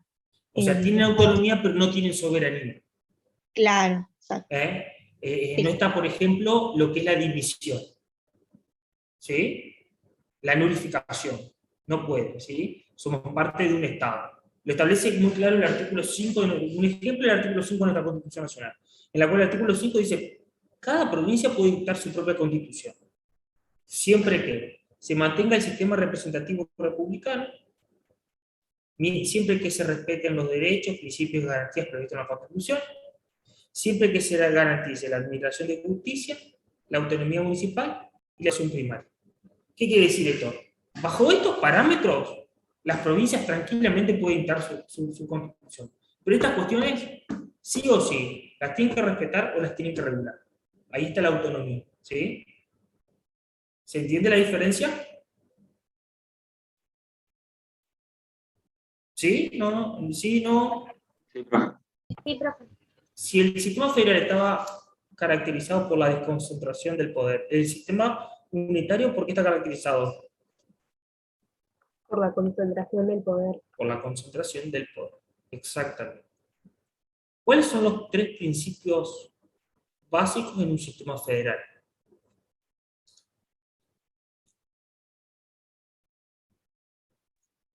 O sea, tienen autonomía, pero no tienen soberanía. Claro, exacto. No está, por ejemplo, lo que es la división. ¿Sí? La nulificación. No puede, ¿sí? Somos parte de un Estado. Lo establece muy claro el artículo 5, un ejemplo del artículo 5 de nuestra Constitución Nacional, en la cual el artículo 5 dice, Cada provincia puede dictar su propia constitución, siempre que se mantenga el sistema representativo republicano, siempre que se respeten los derechos, principios y garantías previstos en la Constitución, siempre que se garantice la administración de justicia, la autonomía municipal y la acción primaria. ¿Qué quiere decir esto? Bajo estos parámetros, las provincias tranquilamente pueden dictar su constitución. Pero estas cuestiones, sí o sí, las tienen que respetar o las tienen que regular. Ahí está la autonomía, ¿sí? ¿Se entiende la diferencia? ¿Sí? ¿No? ¿Sí? ¿No? Sí, profe. Sí, profe. Si el sistema federal estaba caracterizado por la desconcentración del poder, el sistema unitario, ¿por qué está caracterizado? Por la concentración del poder. Por la concentración del poder, exactamente. ¿Cuáles son los 3 principios básicos en un sistema federal?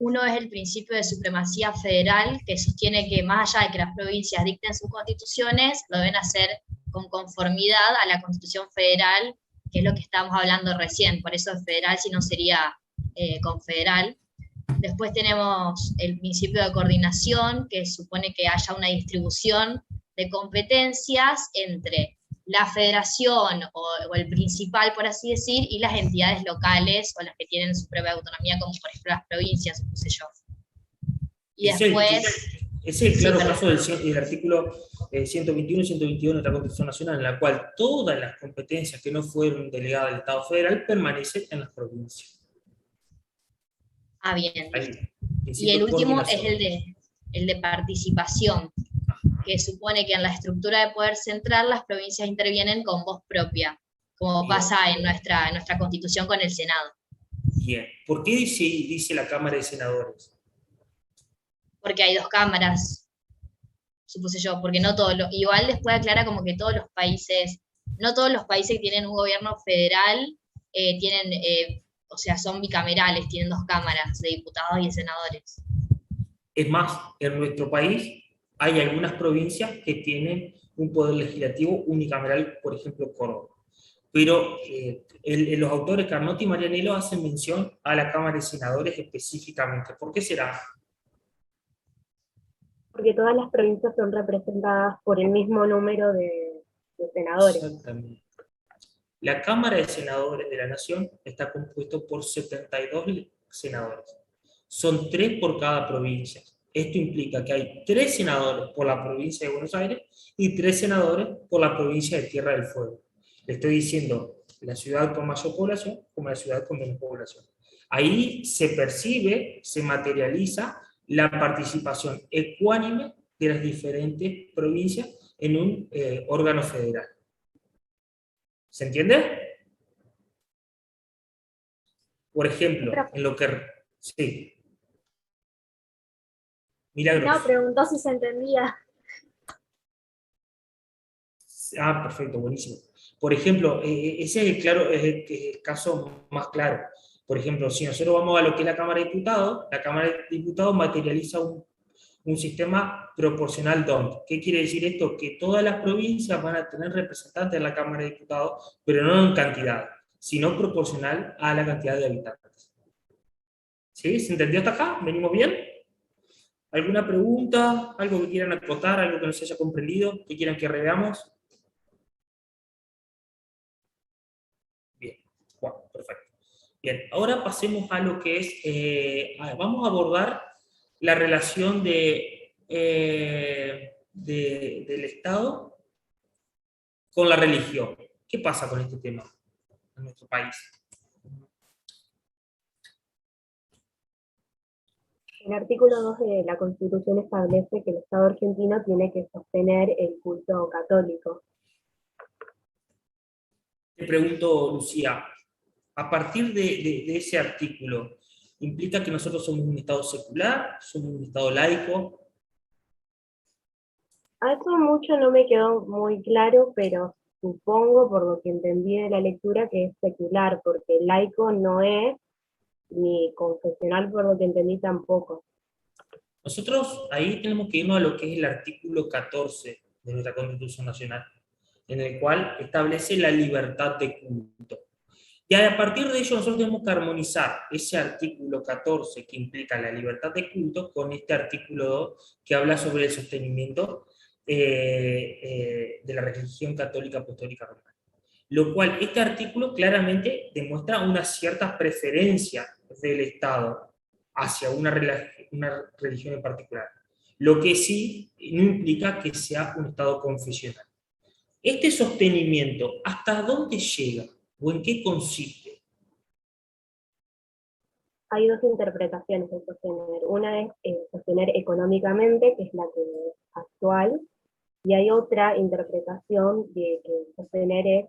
Uno es el principio de supremacía federal, que sostiene que más allá de que las provincias dicten sus constituciones, lo deben hacer con conformidad a la Constitución Federal, que es lo que estábamos hablando recién, por eso es federal, si no sería confederal. Después tenemos el principio de coordinación, que supone que haya una distribución de competencias entre la federación o el principal, por así decir, y las entidades locales o las que tienen su propia autonomía, como por ejemplo las provincias, o no sé yo. Y después... Es el claro caso del artículo 121 y 122 de nuestra Constitución Nacional, en la cual todas las competencias que no fueron delegadas del Estado federal permanecen en las provincias. Ah, bien. Ahí, y el último es el de participación, que supone que en la estructura de poder central las provincias intervienen con voz propia, como pasa en nuestra Constitución con el Senado. Bien. ¿Por qué dice la Cámara de Senadores? Porque hay 2 cámaras, supuse yo, porque no todos los... Igual después aclara como que todos los países, no todos los países que tienen un gobierno federal tienen... o sea, son bicamerales, tienen 2 cámaras de diputados y de senadores. Es más, en nuestro país hay algunas provincias que tienen un poder legislativo unicameral, por ejemplo, Córdoba. Pero los autores Carnotti y Marianello hacen mención a la Cámara de Senadores específicamente. ¿Por qué será? Porque todas las provincias son representadas por el mismo número de senadores. Exactamente. La Cámara de Senadores de la Nación está compuesta por 72 senadores. Son 3 por cada provincia. Esto implica que hay 3 senadores por la provincia de Buenos Aires y 3 senadores por la provincia de Tierra del Fuego. Le estoy diciendo la ciudad con mayor población como la ciudad con menos población. Ahí se percibe, se materializa la participación ecuánime de las diferentes provincias en un órgano federal. ¿Se entiende? Por ejemplo, en lo que... Sí. Milagros. No, preguntó si se entendía. Ah, perfecto, buenísimo. Por ejemplo, ese es el caso más claro. Por ejemplo, si nosotros vamos a lo que es la Cámara de Diputados, la Cámara de Diputados materializa un sistema proporcional DONT. ¿Qué quiere decir esto? Que todas las provincias van a tener representantes en la Cámara de Diputados, pero no en cantidad, sino proporcional a la cantidad de habitantes. ¿Sí? ¿Se entendió hasta acá? ¿Venimos bien? ¿Alguna pregunta? ¿Algo que quieran acotar? ¿Algo que no se haya comprendido? ¿Que quieran que reveamos? Bien, bueno, perfecto. Bien, ahora pasemos a lo que es, vamos a abordar la relación del Estado con la religión. ¿Qué pasa con este tema en nuestro país? El artículo 2 de la Constitución establece que el Estado argentino tiene que sostener el culto católico. Te pregunto, Lucía, a partir de ese artículo, ¿implica que nosotros somos un Estado secular, somos un Estado laico? A eso mucho no me quedó muy claro, pero supongo, por lo que entendí de la lectura, que es secular, porque laico no es, ni confesional, por lo que entendí, tampoco. Nosotros ahí tenemos que irnos a lo que es el artículo 14 de nuestra Constitución Nacional. en el cual establece la libertad de culto. Y a partir de ello nosotros tenemos que armonizar ese artículo 14 que implica la libertad de culto con este artículo 2 que habla sobre el sostenimiento de la religión católica apostólica romana. Lo cual, este artículo claramente demuestra una cierta preferencia del Estado hacia una religión en particular. Lo que sí no implica que sea un Estado confesional. Este sostenimiento, ¿hasta dónde llega? ¿O en qué consiste? Hay dos interpretaciones de sostener. Una es sostener económicamente, que es la que es actual, y hay otra interpretación de que sostener es,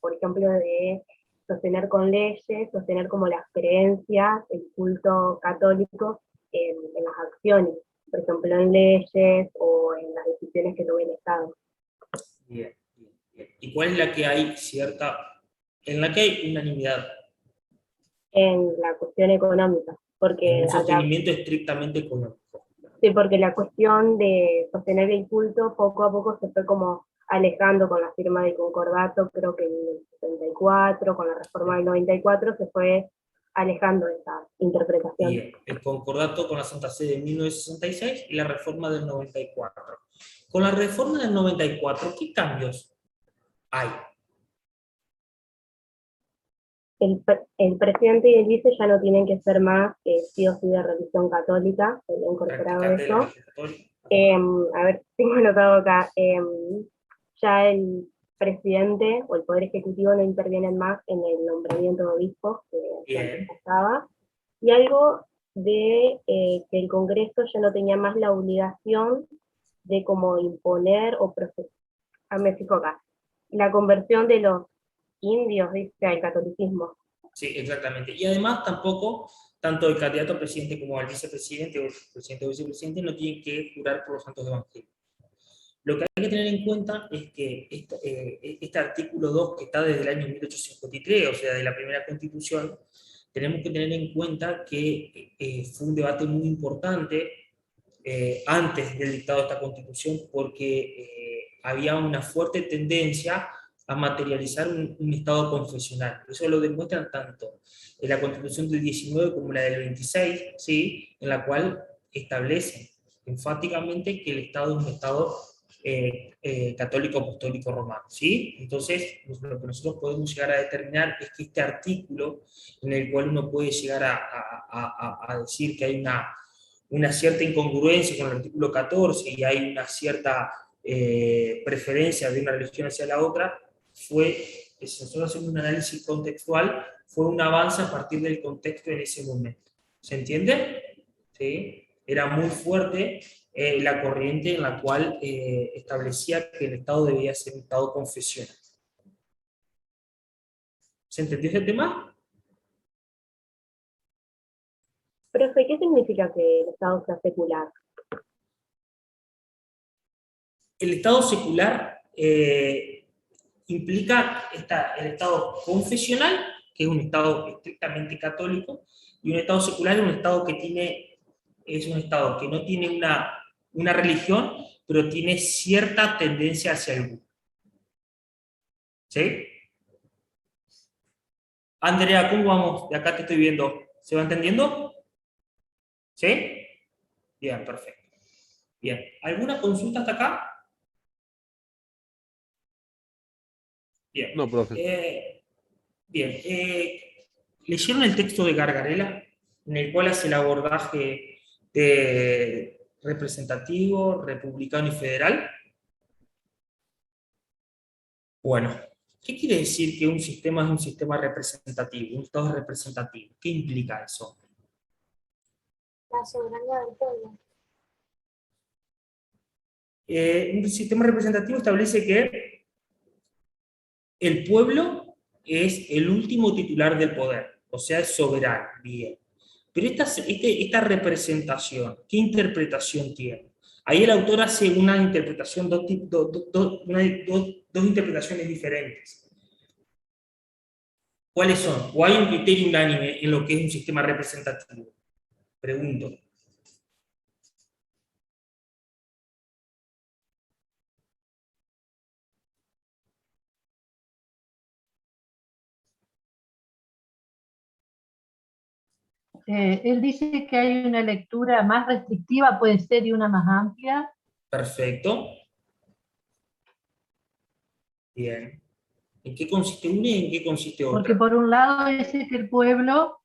por ejemplo, de sostener con leyes, sostener como las creencias, el culto católico en las acciones, por ejemplo, en leyes o en las decisiones que tome el Estado. Bien, bien, bien. ¿Y cuál es la que hay en la que hay unanimidad? En la cuestión económica, porque En un sostenimiento estrictamente económico. sí, porque la cuestión de sostener el culto poco a poco se fue como alejando con la firma del concordato, creo que en el 74, con la reforma del 94, se fue alejando de esa interpretación. Bien, el concordato con la Santa Sede de 1966 y la reforma del 94. Con la reforma del 94, ¿qué cambios hay? El presidente y el vice ya no tienen que ser más sí o sí de religión católica, se le ha incorporado eso. A ver, tengo anotado acá, ya el presidente o el Poder Ejecutivo no intervienen más en el nombramiento de obispos que antes pasaba, y algo de que el Congreso ya no tenía más la obligación de como imponer o me fijo acá, la conversión de los indios, dice, al catolicismo. Sí, exactamente. Y además tampoco, tanto el candidato a presidente como el vicepresidente o el presidente o vicepresidente no tienen que jurar por los santos evangelios. Lo que hay que tener en cuenta es que este artículo 2, que está desde el año 1853, o sea, de la primera Constitución, tenemos que tener en cuenta que fue un debate muy importante antes del dictado de esta Constitución, porque había una fuerte tendencia a materializar un Estado confesional. Eso lo demuestran tanto en la Constitución del 19 como la del 26, ¿sí? En la cual establecen enfáticamente que el Estado es un Estado católico apostólico romano, ¿sí? Entonces, lo que nosotros podemos llegar a determinar es que este artículo, en el cual uno puede llegar a decir que hay una cierta incongruencia con el artículo 14 y hay una cierta preferencia de una religión hacia la otra, si nosotros hacemos un análisis contextual, fue un avance a partir del contexto en ese momento. ¿Se entiende? ¿Sí? Era muy fuerte la corriente en la cual establecía que el Estado debía ser un Estado confesional. ¿Se entendió ese tema? Profe, ¿qué significa que el Estado sea secular? El Estado secular implica el Estado confesional, que es un Estado estrictamente católico, y un Estado secular es un Estado es un Estado que no tiene una religión, pero tiene cierta tendencia hacia alguno. ¿Sí? Andrea, ¿cómo vamos? De acá te estoy viendo. ¿Se va entendiendo? ¿Sí? Bien, perfecto. Bien, ¿alguna consulta hasta acá? Bien. No, profe. Bien. ¿Leyeron el texto de Gargarella, en el cual hace el abordaje de representativo, republicano y federal? Bueno, ¿qué quiere decir que un sistema es un sistema representativo, un Estado es representativo? ¿Qué implica eso? La soberanía del pueblo. Un sistema representativo establece que el pueblo es el último titular del poder, o sea, es soberano, bien. Pero esta representación, ¿qué interpretación tiene? Ahí el autor hace una interpretación, dos interpretaciones diferentes. ¿Cuáles son? ¿O hay un criterio unánime en lo que es un sistema representativo? Pregunto. él dice que hay una lectura más restrictiva, puede ser, y una más amplia. Perfecto. Bien. ¿En qué consiste una y en qué consiste otra? Porque por un lado dice que el pueblo,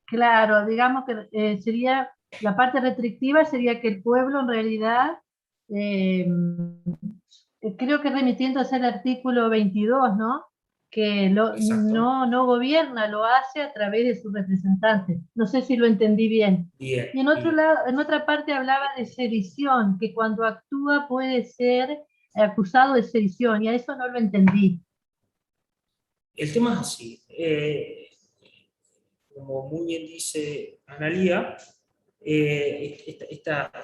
claro, digamos que sería, la parte restrictiva sería que el pueblo en realidad, creo que remitiéndose al artículo 22, ¿no? Que no gobierna, lo hace a través de sus representantes. No sé si lo entendí bien. Bien. Y en otro lado, en otra parte hablaba de sedición, que cuando actúa puede ser acusado de sedición, y a eso no lo entendí. El tema es así. Como muy bien dice Analía, este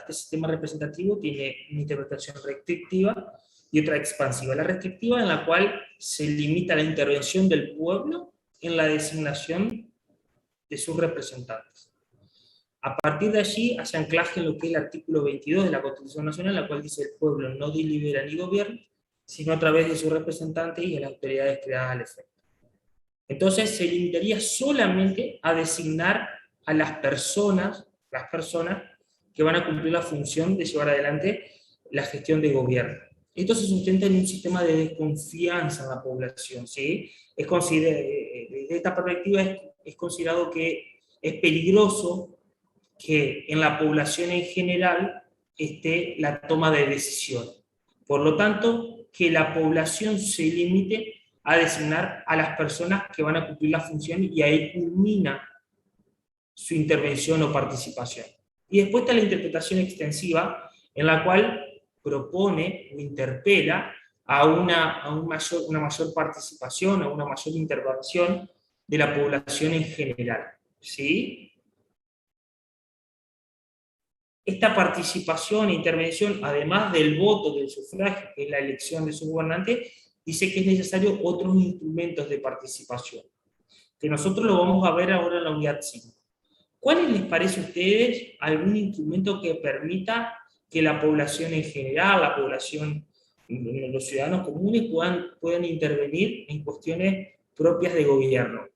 sistema representativo tiene una interpretación restrictiva y otra expansiva. La restrictiva, en la cual se limita la intervención del pueblo en la designación de sus representantes. A partir de allí hace anclaje en lo que es el artículo 22 de la Constitución Nacional, en la cual dice: el pueblo no delibera ni gobierna, sino a través de sus representantes y de las autoridades creadas al efecto. Entonces se limitaría solamente a designar a las personas que van a cumplir la función de llevar adelante la gestión de gobierno. Esto se sustenta en un sistema de desconfianza en la población, ¿sí? Desde esta perspectiva es considerado que es peligroso que en la población en general esté la toma de decisión. Por lo tanto, que la población se limite a designar a las personas que van a cumplir la función, y ahí culmina su intervención o participación. Y después está la interpretación extensiva, en la cual propone o interpela a una mayor participación, a una mayor intervención de la población en general. ¿Sí? Esta participación e intervención, además del voto, del sufragio, que es la elección de su gobernante, dice que es necesario otros instrumentos de participación, que nosotros lo vamos a ver ahora en la unidad 5. ¿Cuáles les parece a ustedes algún instrumento que permita que la población en general, la población, los ciudadanos comunes puedan intervenir en cuestiones propias de gobierno?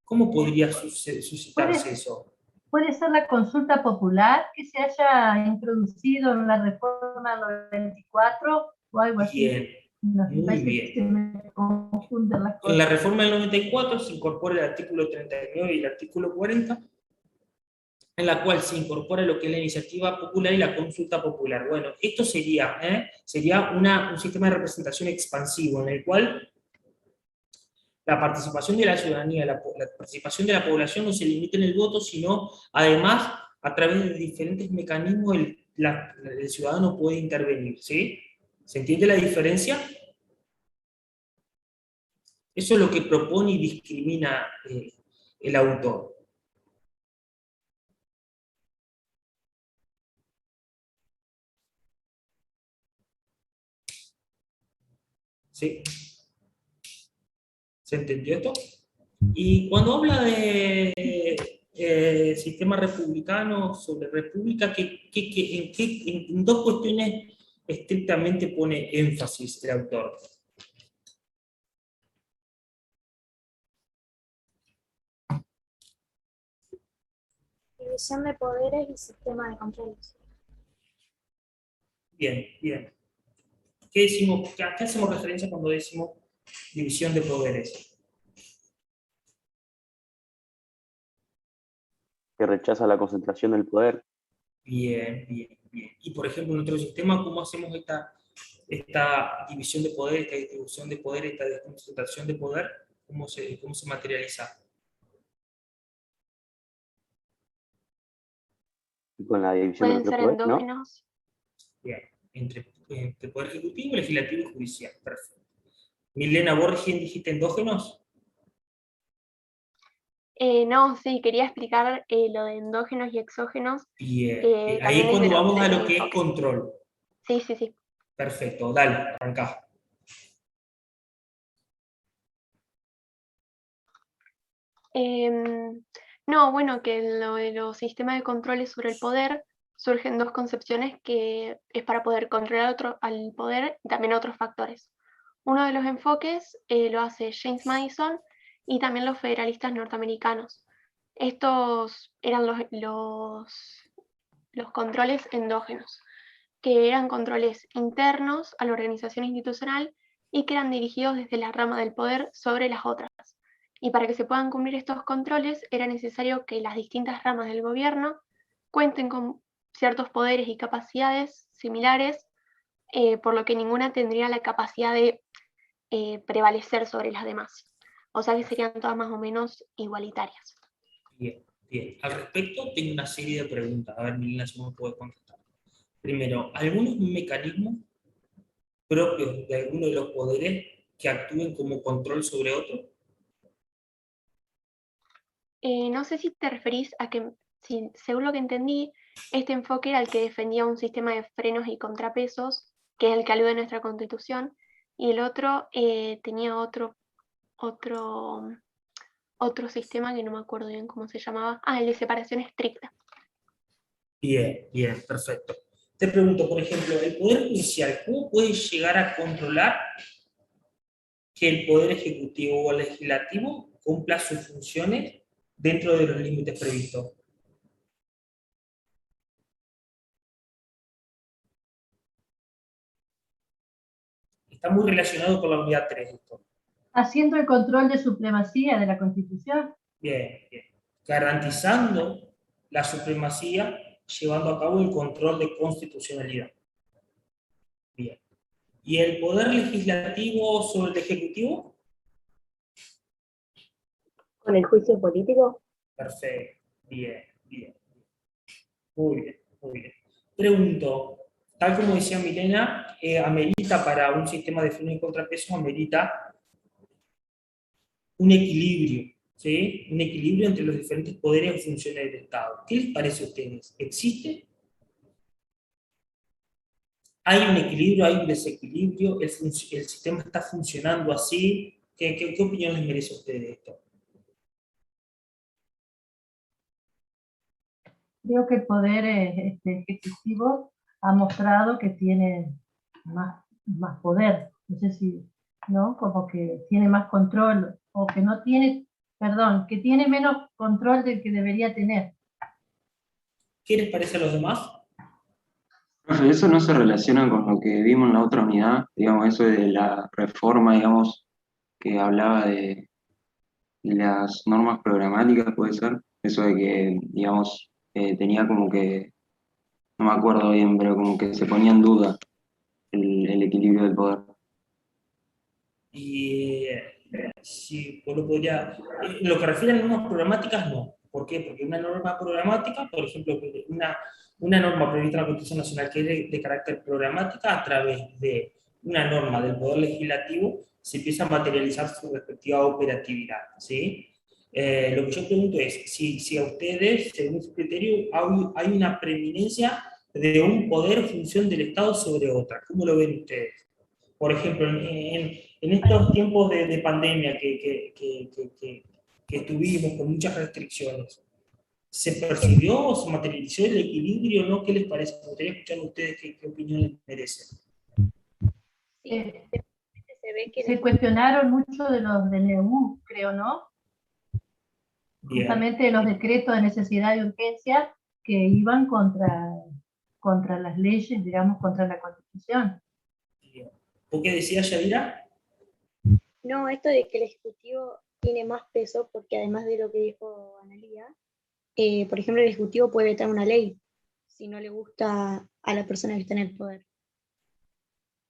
¿Cómo podría suscitarse eso? ¿Puede ser la consulta popular que se haya introducido en la reforma 94 o algo así? Bien, muy bien. En la reforma del 94 se incorpora el artículo 39 y el artículo 40, en la cual se incorpora lo que es la iniciativa popular y la consulta popular. Bueno, esto sería un sistema de representación expansivo, en el cual la participación de la ciudadanía, la participación de la población no se limita en el voto, sino además a través de diferentes mecanismos el ciudadano puede intervenir, ¿sí? ¿Se entiende la diferencia? Eso es lo que propone y discrimina el autor. ¿Sí? ¿Se entendió esto? Y cuando habla de sistema republicano, sobre república, en dos cuestiones estrictamente pone énfasis el autor. División de poderes y sistema de controles. Bien, bien. ¿A qué hacemos referencia cuando decimos división de poderes? Que rechaza la concentración del poder. Bien, bien, bien. Y por ejemplo, en nuestro sistema, ¿cómo hacemos esta división de poder, esta distribución de poder, esta desconcentración de poder? ¿Cómo se materializa? Con la división Pueden del ser poder, ¿no? endógenos. Bien, entre poder ejecutivo, legislativo y judicial. Perfecto. Milena, ¿vos recién dijiste endógenos? No, sí, quería explicar lo de endógenos y exógenos. Bien, ahí también es cuando desde vamos a desde lo mi que es enfoque. control. Sí, sí, sí. Perfecto, dale, arrancá. No, bueno, que en lo de los sistemas de controles sobre el poder surgen dos concepciones, que es para poder controlar al poder y también otros factores. Uno de los enfoques lo hace James Madison y también los federalistas norteamericanos. Estos eran los controles endógenos, que eran controles internos a la organización institucional y que eran dirigidos desde la rama del poder sobre las otras. Y para que se puedan cumplir estos controles era necesario que las distintas ramas del gobierno cuenten con ciertos poderes y capacidades similares, por lo que ninguna tendría la capacidad de prevalecer sobre las demás. O sea que serían todas más o menos igualitarias. Bien, bien. Al respecto, tengo una serie de preguntas. A ver, Milena, si me puede contestar. Primero, ¿algunos mecanismos propios de alguno de los poderes que actúen como control sobre otro? No sé si te referís a que, según lo que entendí, este enfoque era el que defendía un sistema de frenos y contrapesos, que es el que alude a nuestra Constitución, y el otro tenía otro sistema que no me acuerdo bien cómo se llamaba. El de separación estricta. Bien, bien, perfecto. Te pregunto, por ejemplo, el Poder Judicial, ¿cómo puede llegar a controlar que el Poder Ejecutivo o Legislativo cumpla sus funciones dentro de los límites previstos? Está muy relacionado con la unidad 3 esto. Haciendo el control de supremacía de la Constitución. Bien, bien. Garantizando la supremacía, llevando a cabo el control de constitucionalidad. Bien. ¿Y el Poder Legislativo sobre el Ejecutivo? ¿Con el juicio político? Perfecto. Bien, bien. Muy bien, muy bien. Pregunto, tal como decía Milena, amerita para un sistema de freno y contrapeso, amerita un equilibrio, ¿sí? Un equilibrio entre los diferentes poderes o funciones del Estado. ¿Qué les parece a ustedes? ¿Existe? ¿Hay un equilibrio, hay un desequilibrio? ¿El sistema está funcionando así? ¿Qué opinión les merece a ustedes de esto? Creo que el poder ejecutivo ha mostrado que tiene más poder. No sé si, ¿no? Como que tiene más control, o que no tiene, perdón, que tiene menos control del que debería tener. ¿Qué les parece a los demás? Profe, eso no se relaciona con lo que vimos en la otra unidad, digamos, eso de la reforma, digamos, que hablaba de las normas programáticas, puede ser, eso de que, digamos, tenía como que, no me acuerdo bien, pero como que se ponía en duda el equilibrio del poder. Y si pues lo podría... En lo que refiere a normas programáticas, no. ¿Por qué? Porque una norma programática, por ejemplo, una norma prevista en la Constitución Nacional que es de carácter programática, a través de una norma del Poder Legislativo, se empieza a materializar su respectiva operatividad, ¿sí? Lo que yo pregunto es, si a ustedes, según su criterio, hay una preeminencia de un poder en función del Estado sobre otra. ¿Cómo lo ven ustedes? Por ejemplo, en estos tiempos de pandemia que tuvimos con muchas restricciones, ¿se percibió o se materializó el equilibrio? ¿No? ¿Qué les parece? Me gustaría escuchar a ustedes qué opinión les merece. Se cuestionaron mucho de los DNU, creo, ¿no? Bien. Justamente de los decretos de necesidad y urgencia que iban contra las leyes, digamos, contra la Constitución. ¿Por qué decía Yadira? No, esto de que el Ejecutivo tiene más peso, porque además de lo que dijo Analía, por ejemplo, el Ejecutivo puede vetar una ley si no le gusta a la persona que está en el poder.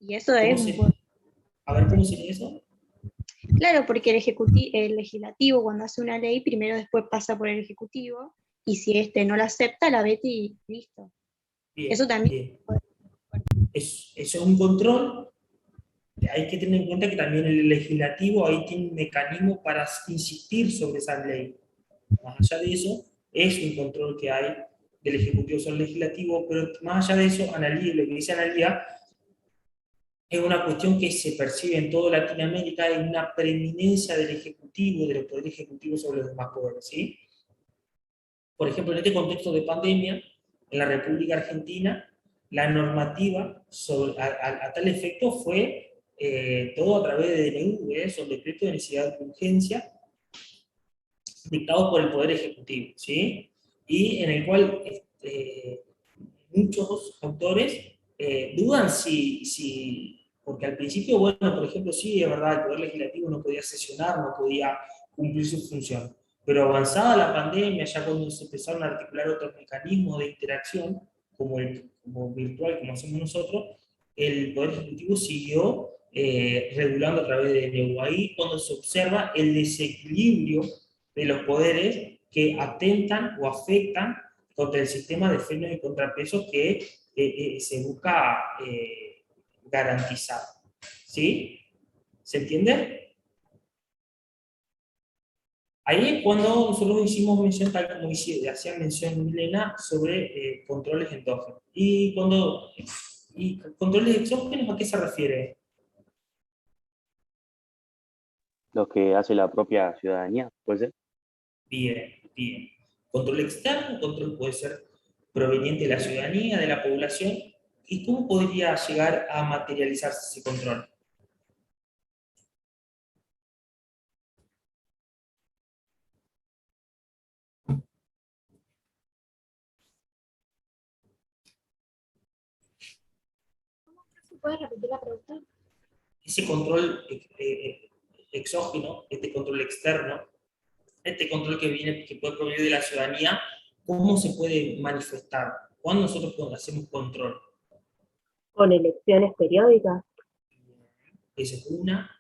Y eso es un poder. A ver, ¿cómo sería eso? Claro, porque el Legislativo cuando hace una ley, primero después pasa por el Ejecutivo, y si este no la acepta, la vete y listo. Bien, Eso también. Eso es un control. Hay que tener en cuenta que también el legislativo ahí tiene un mecanismo para insistir sobre esa ley. Más allá de eso, es un control que hay del ejecutivo sobre el legislativo, pero más allá de eso, Analía, lo que dice Analía, es una cuestión que se percibe en toda Latinoamérica, hay una preeminencia del ejecutivo, del poder ejecutivo sobre los demás poderes, ¿sí? Por ejemplo, en este contexto de pandemia, en la República Argentina, la normativa a tal efecto fue todo a través de DNU, son decretos de necesidad de urgencia, dictados por el Poder Ejecutivo, ¿sí? Y en el cual muchos autores dudan porque al principio, bueno, por ejemplo, sí, es verdad, el Poder Legislativo no podía sesionar, no podía cumplir su función, pero avanzada la pandemia, ya cuando se empezaron a articular otros mecanismos de interacción, como virtual, como hacemos nosotros, el Poder Ejecutivo siguió regulando a través de NEU. Ahí cuando se observa el desequilibrio de los poderes que atentan o afectan contra el sistema de frenos y contrapesos que se busca garantizar. ¿Sí? ¿Se entiende? Ahí es cuando nosotros hicimos mención, tal como hacía mención Milena, sobre controles endógenos. ¿Y controles exógenos a qué se refiere? Los que hace la propia ciudadanía, ¿puede ser? Bien, bien. Control externo, control puede ser proveniente de la ciudadanía, de la población. ¿Y cómo podría llegar a materializarse ese control? ¿Puedes repetir la pregunta? Ese control exógeno, este control externo, este control que puede provenir de la ciudadanía, ¿cómo se puede manifestar? ¿Cuándo nosotros hacemos control? Con elecciones periódicas. Esa es una.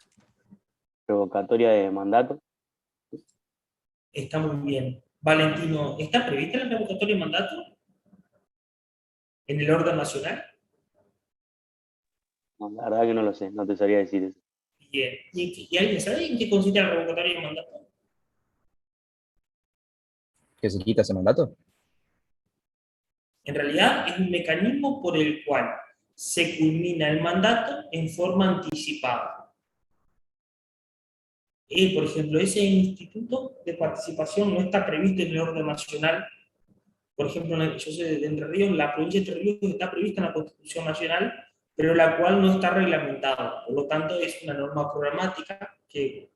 Revocatoria de mandato. Está muy bien. Valentino, ¿está prevista la revocatoria de mandato en el orden nacional? No, la verdad que no lo sé, no te sabría decir eso. Bien. ¿Y alguien sabe en qué consiste la revocatoria de mandato? ¿Que se quita ese mandato? En realidad es un mecanismo por el cual se culmina el mandato en forma anticipada. Por ejemplo, ese instituto de participación no está previsto en el orden nacional. Por ejemplo, yo soy de Entre Ríos, la provincia de Entre Ríos está prevista en la Constitución Nacional, pero la cual no está reglamentada. Por lo tanto, es una norma programática que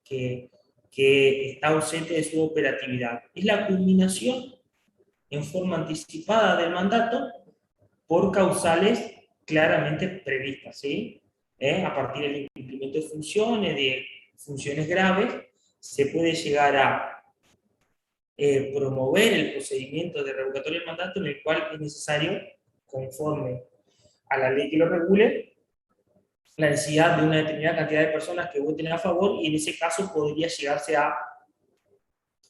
está ausente de su operatividad. Es la culminación en forma anticipada del mandato por causales claramente previstas, ¿sí? A partir del incumplimiento de funciones graves, se puede llegar a promover el procedimiento de revocatoria del mandato en el cual es necesario, conforme a la ley que lo regule, la necesidad de una determinada cantidad de personas que voten a favor, y en ese caso podría llegarse a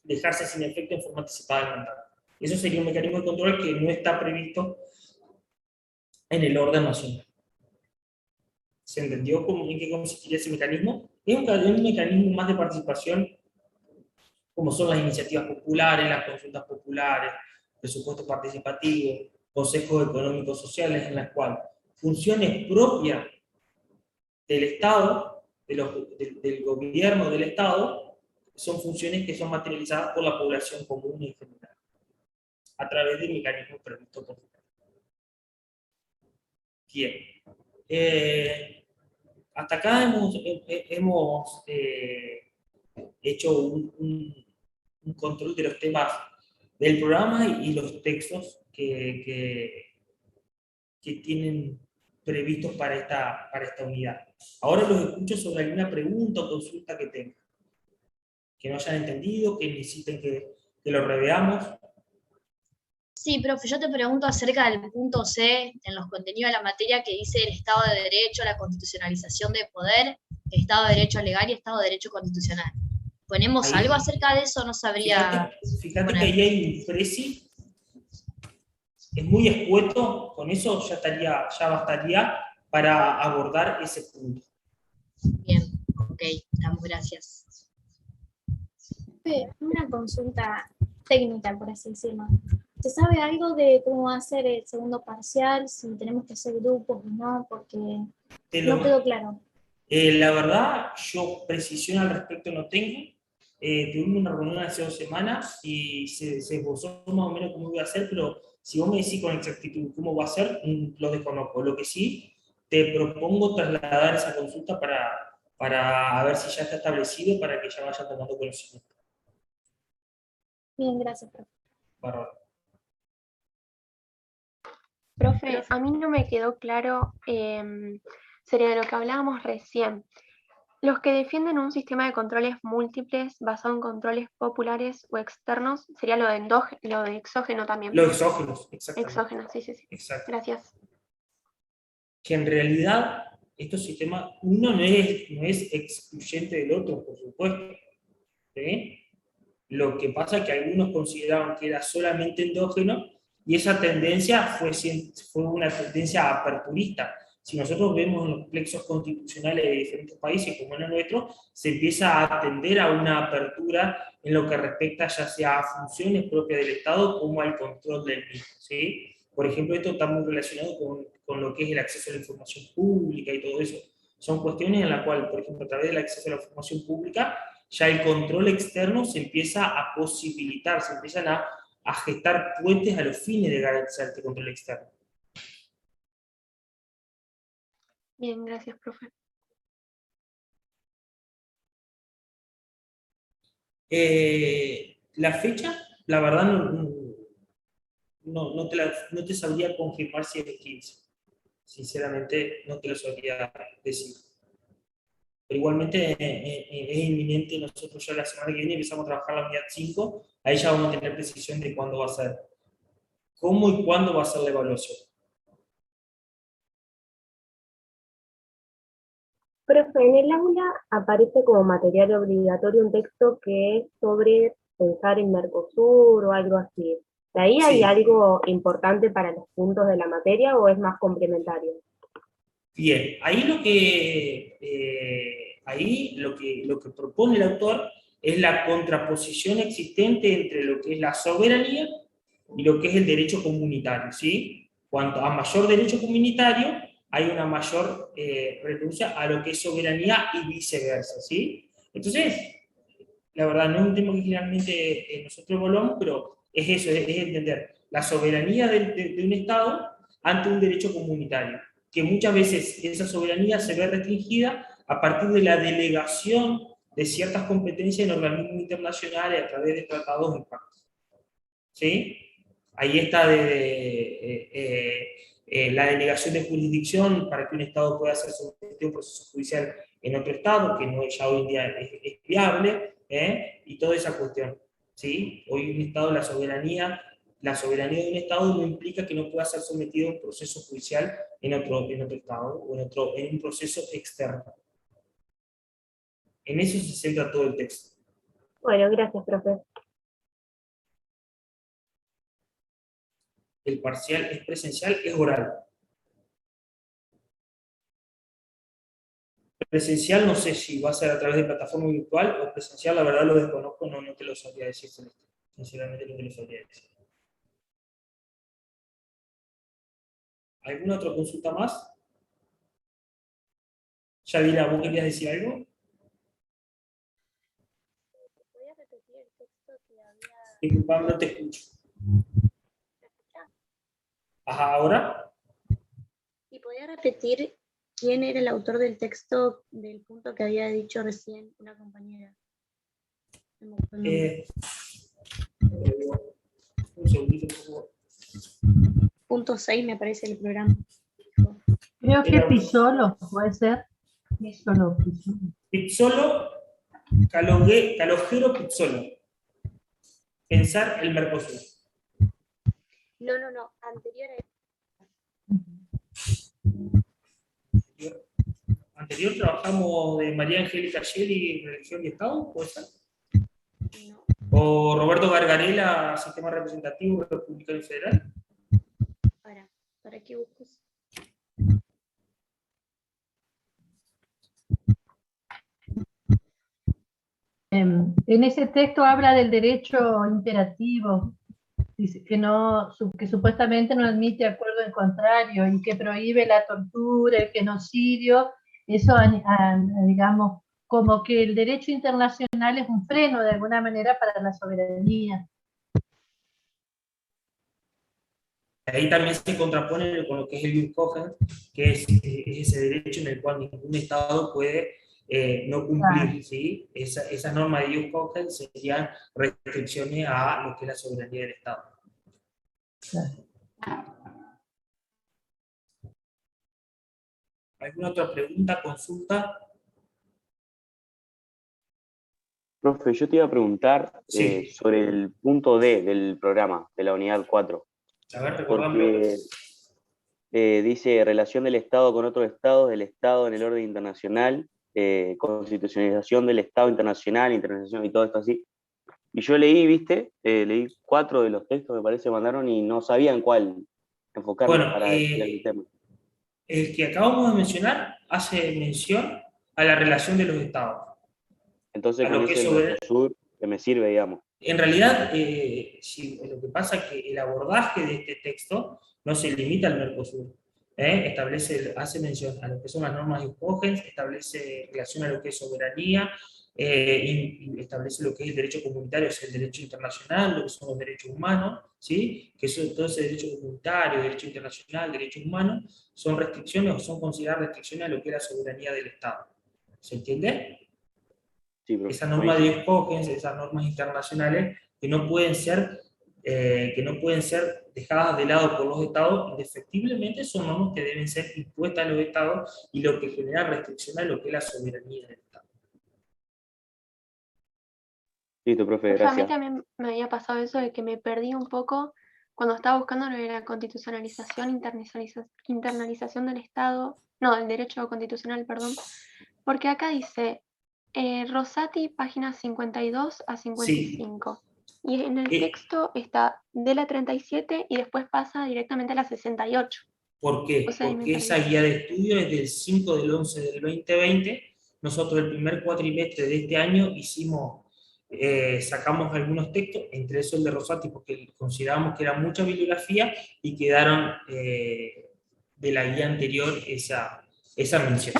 dejarse sin efecto en forma anticipada del mandato. Eso sería un mecanismo de control que no está previsto en el orden nacional. ¿Se entendió en qué consistiría ese mecanismo? Es un mecanismo más de participación, como son las iniciativas populares, las consultas populares, presupuestos participativos, consejos económicos sociales, en las cuales funciones propias del Estado, del gobierno del Estado, son funciones que son materializadas por la población común en general, a través de mecanismos previstos por ley. Bien. Hasta acá hemos hecho un control de los temas del programa y los textos que tienen previstos para esta unidad. Ahora los escucho sobre alguna pregunta o consulta que tengan, que no hayan entendido, que necesiten que lo reveamos. Sí, profe, yo te pregunto acerca del punto C en los contenidos de la materia que dice el Estado de Derecho, la constitucionalización de poder, Estado de Derecho legal y Estado de Derecho constitucional. ¿Ponemos Ahí, algo acerca de eso? No sabría. Fíjate que ahí hay un preci, es muy escueto, con eso ya bastaría para abordar ese punto. Bien, ok, estamos, gracias. Una consulta técnica, por así decirlo. ¿Se sabe algo de cómo va a ser el segundo parcial? Si tenemos que hacer grupos o no, porque no quedó claro. La verdad, yo precisión al respecto no tengo. Tuvimos una reunión hace 2 semanas y se esbozó más o menos cómo iba a ser, pero si vos me decís con exactitud cómo va a ser, lo desconozco. Lo que sí, te propongo trasladar esa consulta para ver si ya está establecido, para que ya vaya tomando conocimiento. Bien, gracias, profe. Bárbaro. Profe, a mí no me quedó claro, sería de lo que hablábamos recién. Los que defienden un sistema de controles múltiples basado en controles populares o externos, sería lo de exógeno también. Los exógenos, exactamente. Exógeno, sí. Exacto. Gracias. Que en realidad estos sistemas, uno no es excluyente del otro, por supuesto. ¿Sí? Lo que pasa es que algunos consideraban que era solamente endógeno, y esa tendencia fue una tendencia aperturista. Si nosotros vemos en los plexos constitucionales de diferentes países, como en el nuestro, se empieza a atender a una apertura en lo que respecta ya sea a funciones propias del Estado como al control del mismo, ¿sí? Por ejemplo, esto está muy relacionado con lo que es el acceso a la información pública y todo eso. Son cuestiones en las cuales, por ejemplo, a través del acceso a la información pública, ya el control externo se empieza a posibilitar, se empiezan a gestar puentes a los fines de garantizar este control externo. Bien, gracias, profe. La fecha, la verdad, no te sabría confirmar si es el 15. Sinceramente, no te lo sabría decir. Pero igualmente es inminente, nosotros ya la semana que viene empezamos a trabajar la unidad 5, ahí ya vamos a tener precisión de cuándo va a ser, cómo y cuándo va a ser la evaluación. Profe, en el aula aparece como material obligatorio un texto que es sobre pensar en Mercosur o algo así. ¿De ahí hay Sí. algo importante para los puntos de la materia o es más complementario? Bien, ahí lo que propone el autor es la contraposición existente entre lo que es la soberanía y lo que es el derecho comunitario, ¿sí? Cuanto a mayor derecho comunitario, hay una mayor renuncia a lo que es soberanía y viceversa, ¿sí? Entonces, la verdad, no es un tema que generalmente nosotros evaluamos, pero es eso, es entender la soberanía de un Estado ante un derecho comunitario, que muchas veces esa soberanía se ve restringida a partir de la delegación de ciertas competencias en organismos internacionales a través de tratados y pactos. ¿Sí? Ahí está la delegación de jurisdicción para que un Estado pueda hacer sometido a un proceso judicial en otro Estado, que no, ya hoy en día es viable, y toda esa cuestión. ¿Sí? Hoy un Estado, la soberanía de un Estado no implica que no pueda ser sometido a un proceso judicial en otro Estado o en un proceso externo. En eso se centra todo el texto. Bueno, gracias, profe. El parcial es presencial, es oral. Presencial no sé si va a ser a través de plataforma virtual o presencial, la verdad lo desconozco, no te lo sabría decir, Celeste. Sinceramente no te lo sabría decir. ¿Alguna otra consulta más? Yadira, ¿vos querías decir algo? ¿Podrías repetir el texto que había? Disculpa, no te escucho. Ajá, ¿ahora? ¿Y podía repetir quién era el autor del texto del punto que había dicho recién una compañera? No me acuerdo el nombre. Un segundito, por favor. Punto 6 me aparece el programa. Creo que Pizzolo, puede ser. Pizzolo. Pizzolo, Calogero Pizzolo. Pensar el Mercosur. No, anterior a Anterior trabajamos de María Angélica Gelli, Religión y Estado, ¿puede ser? No. O Roberto Gargarella, Sistema Representativo Republicano y Federal. ¿Para qué buscas? En ese texto habla del derecho imperativo, dice que supuestamente no admite acuerdo en contrario y que prohíbe la tortura, el genocidio. Eso, digamos, como que el derecho internacional es un freno de alguna manera para la soberanía. Ahí también se contrapone con lo que es el Jus Cogens, que es ese derecho en el cual ningún Estado puede no cumplir, ¿sí? Esa norma de Jus Cogens serían restricciones a lo que es la soberanía del Estado. ¿Alguna otra pregunta, consulta? Profe, yo te iba a preguntar Sí. sobre el punto D del programa, de la unidad 4. A ver, recordame. Porque dice relación del Estado con otros Estados, del Estado en el orden internacional, constitucionalización del Estado internacional, internacionalización y todo esto así. Y yo leí, ¿viste? Leí 4 de los textos, me parece, mandaron y no sabían cuál enfocarme Bueno, para explicar el tema. el que acabamos de mencionar hace mención a la relación de los Estados. Entonces, a con lo que ese sobre- Mercosur, que me sirve, digamos. En realidad, sí, lo que pasa es que el abordaje de este texto no se limita al Mercosur. Hace mención a lo que son las normas Jus Cogens, establece relación a lo que es soberanía, y establece lo que es el derecho comunitario, es el derecho internacional, lo que son los derechos humanos, ¿sí? Que eso, todo ese derecho comunitario, derecho internacional, derechos humanos, son restricciones o son consideradas restricciones a lo que es la soberanía del Estado. ¿Se entiende? Sí, profe, Esas normas buenísimo. de Jus Cogens, esas normas internacionales que no pueden ser dejadas de lado por los Estados, indefectiblemente son normas que deben ser impuestas a los Estados y lo que genera restricción a lo que es la soberanía del Estado. Listo, profe, Profe, a mí gracias. también me había pasado eso de que me perdí un poco cuando estaba buscando lo de la constitucionalización, internalización del Estado, no, del derecho constitucional, perdón, porque acá dice Rosati, páginas 52 a 55. Y en el texto está de la 37 y después pasa directamente a la 68. ¿Por qué? O sea, ahí me Porque perdí. esa guía de estudio es del 5 del 11 del 2020. Nosotros el primer cuatrimestre de este año sacamos algunos textos, entre esos el de Rosati, porque consideramos que era mucha bibliografía y quedaron de la guía anterior esa mención.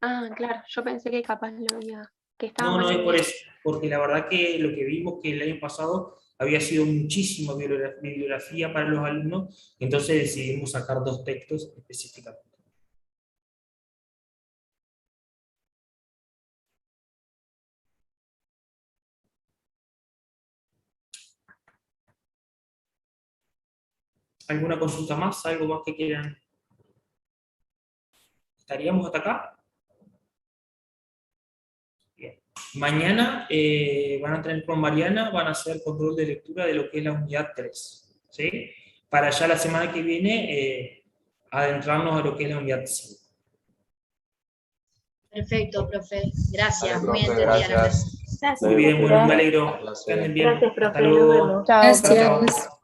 Ah, claro, yo pensé que capaz lo había, que estaba No, mal no es por enviado. eso, porque la verdad que lo que vimos que el año pasado había sido muchísima bibliografía para los alumnos, entonces decidimos sacar 2 textos específicamente. ¿Alguna consulta más? ¿Algo más que quieran? ¿Estaríamos hasta acá? Bien. Mañana van a tener con Mariana, van a hacer control de lectura de lo que es la unidad 3. ¿Sí? Para ya la semana que viene adentrarnos a lo que es la unidad 5. Perfecto, profe. Gracias, Vale, muy profe, entendida la gracias. clase. Muy bien, bueno, me alegro. Gracias. Que anden bien. Gracias, profe, Hasta nos luego. vemos. Chao, Chao, profe. chao. Gracias.